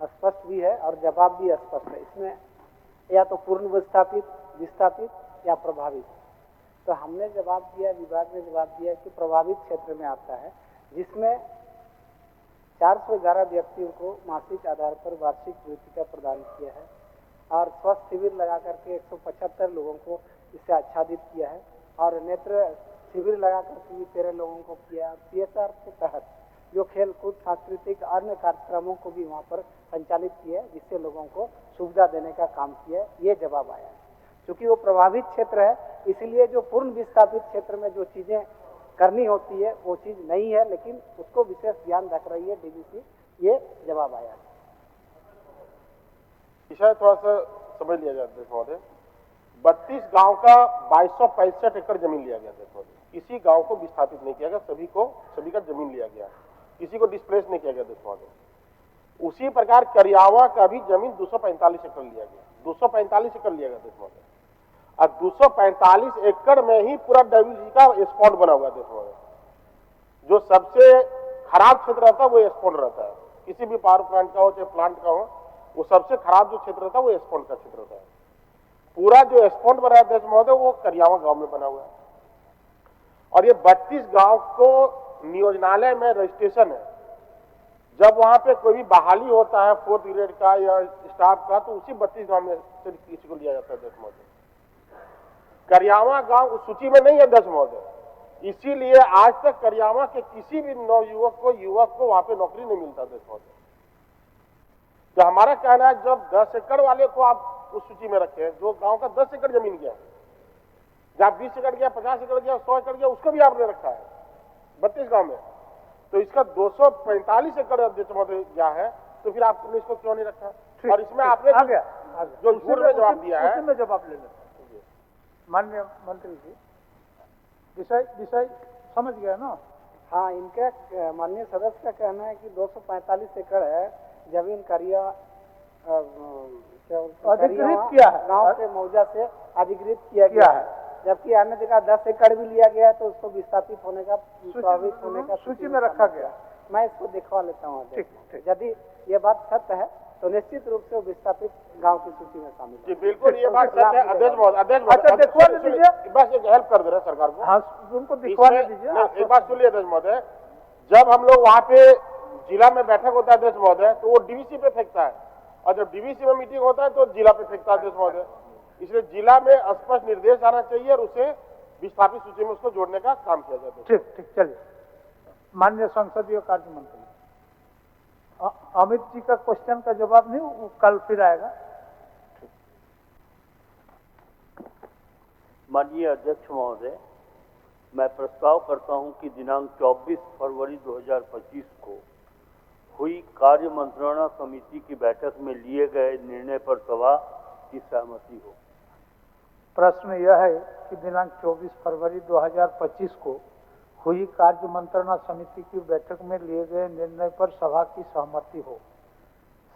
Speaker 25: स्पष्ट भी है और जवाब भी स्पष्ट है। इसमें या तो पूर्ण विस्थापित, विस्थापित या प्रभावित। तो हमने जवाब दिया, विभाग ने जवाब दिया कि प्रभावित क्षेत्र में आता है, जिसमें 411 व्यक्तियों को मासिक आधार पर वार्षिक वृत्ति प्रदान किया है और स्वस्थ शिविर लगा करके 175 लोगों को इससे आच्छादित किया है और नेत्र शिविर लगा करके भी 13 लोगों को किया। CSR के तहत जो खेल कूद, सांस्कृतिक अन्य कार्यक्रमों को भी वहाँ पर संचालित किया है, जिससे लोगों को सुविधा देने का काम किया है। ये जवाब आया है। क्योंकि वो प्रभावित क्षेत्र है, इसलिए जो पूर्ण विस्थापित क्षेत्र में जो चीजें करनी होती है वो चीज नहीं है, लेकिन उसको विशेष ध्यान रख रही है DVC। ये जवाब आया है।
Speaker 23: विषय थोड़ा सा समझ लिया जाए महोदय। 32 गांव का 2265 एकड़ जमीन लिया गया था। किसी गांव को विस्थापित नहीं किया गया, सभी का जमीन लिया गया, किसी को डिस्प्लेस नहीं किया गया महोदय। उसी प्रकार करियावा का भी जमीन 245 एकड़ लिया गया, 245 एकड़ लिया गया महोदय। और 245 एकड़ में ही पूरा WC का स्पॉट बना हुआ महोदय। जो सबसे खराब क्षेत्र रहता है वो स्पॉट रहता है, किसी भी पावर प्लांट का हो चाहे प्लांट का हो, वो सबसे खराब जो क्षेत्र रहता है वो स्पॉट का क्षेत्र रहता है। पूरा जो स्पॉट बना है महोदय वो करियावा गांव में बना हुआ है। और ये 32 गांव को नियोजनालय में रजिस्ट्रेशन है। जब वहां पे कोई भी बहाली होता है 4th ग्रेड का या स्टाफ का, तो उसी 32 गांव में से किसी को लिया जाता है महोदय। करियावा गांव उस सूची में नहीं है महोदय। इसीलिए आज तक करियावा के किसी भी नवयुवक को वहां पे नौकरी नहीं मिलता महोदय। तो हमारा कहना है, जब 10 एकड़ वाले को आप उस सूची में रखे, जो गांव का 10 एकड़ जमीन गया, जब 20 एकड़ गया, 50 एकड़ गया, 100 एकड़ गया, उसको भी आपने रखा है 32 गांव में, तो इसका 245 एकड़ महोदय गया है, तो फिर आपने इसको क्यों नहीं रखा? और इसमें आपने जो झूठ में जवाब दिया है,
Speaker 5: उसमें जवाब ले लेते। माननीय मंत्री जी, विषय समझ गया ना?
Speaker 25: हाँ, इनका माननीय सदस्य का कहना है कि 245 एकड़ है जमीन करिया
Speaker 5: अधिकृत किया है,
Speaker 25: गांव के मौजा से अधिकृत किया गया है, जबकि अन्य जगह 10 एकड़ भी लिया गया है, तो उसको विस्थापित होने का, प्रभावित होने का
Speaker 5: सूची में रखा गया।
Speaker 25: मैं इसको दिखवा लेता हूँ। यदि ये बात सत्य है तो निश्चित रूप से विस्थापित गांव की सूची में शामिल है।
Speaker 23: बिल्कुल ये बात सत्य है। अध्यक्ष महोदय,
Speaker 5: दिखवा दीजिए,
Speaker 23: बस एक हेल्प कर दे रहे सरकार को।
Speaker 5: हाँ, उनको दिखवा दीजिए।
Speaker 23: एक बात सुन लिया अध्यक्ष महोदय, जब हम लोग वहाँ पे जिला में बैठक होता है अध्यक्ष महोदय, तो वो DVC पे फेंकता है, और जब DVC में मीटिंग होता है तो जिला पे फेंकता है अध्यक्ष महोदय। इसलिए जिला में स्पष्ट निर्देश आना चाहिए और उसे विस्थापित सूची में उसको जोड़ने का काम किया जाता है।
Speaker 5: ठीक, चलिए। माननीय संसदीय कार्य मंत्री अमित जी का क्वेश्चन का जवाब नहीं, वो कल फिर आएगा।
Speaker 10: माननीय अध्यक्ष महोदय, मैं प्रस्ताव करता हूं कि दिनांक 24 फरवरी 2025 को हुई कार्य मंत्रणा समिति की बैठक में लिए गए निर्णय पर सभा की सहमति हो।
Speaker 5: प्रश्न यह है कि दिनांक 24 फरवरी 2025 को हुई कार्य मंत्रणा समिति की बैठक में लिए गए निर्णय पर सभा की सहमति हो।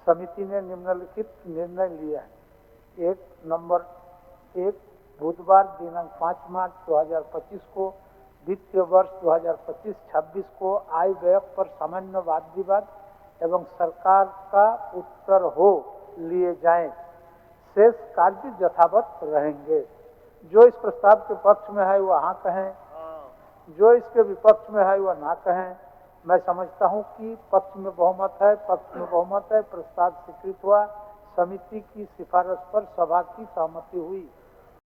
Speaker 5: समिति ने निम्नलिखित निर्णय लिया है। 1 नंबर 1, बुधवार दिनांक 5 मार्च 2025 को वित्तीय वर्ष 2025-26 को आय व्यय पर सामान्य वाद विवाद एवं सरकार का उत्तर हो लिए जाएं। शेष कार्य यथावत रहेंगे। जो इस प्रस्ताव के पक्ष में है वह हाँ कहें, जो इसके विपक्ष में है वह ना कहें। मैं समझता हूं कि पक्ष में बहुमत है, प्रस्ताव स्वीकृत हुआ। समिति की सिफारिश पर सभा की सहमति हुई।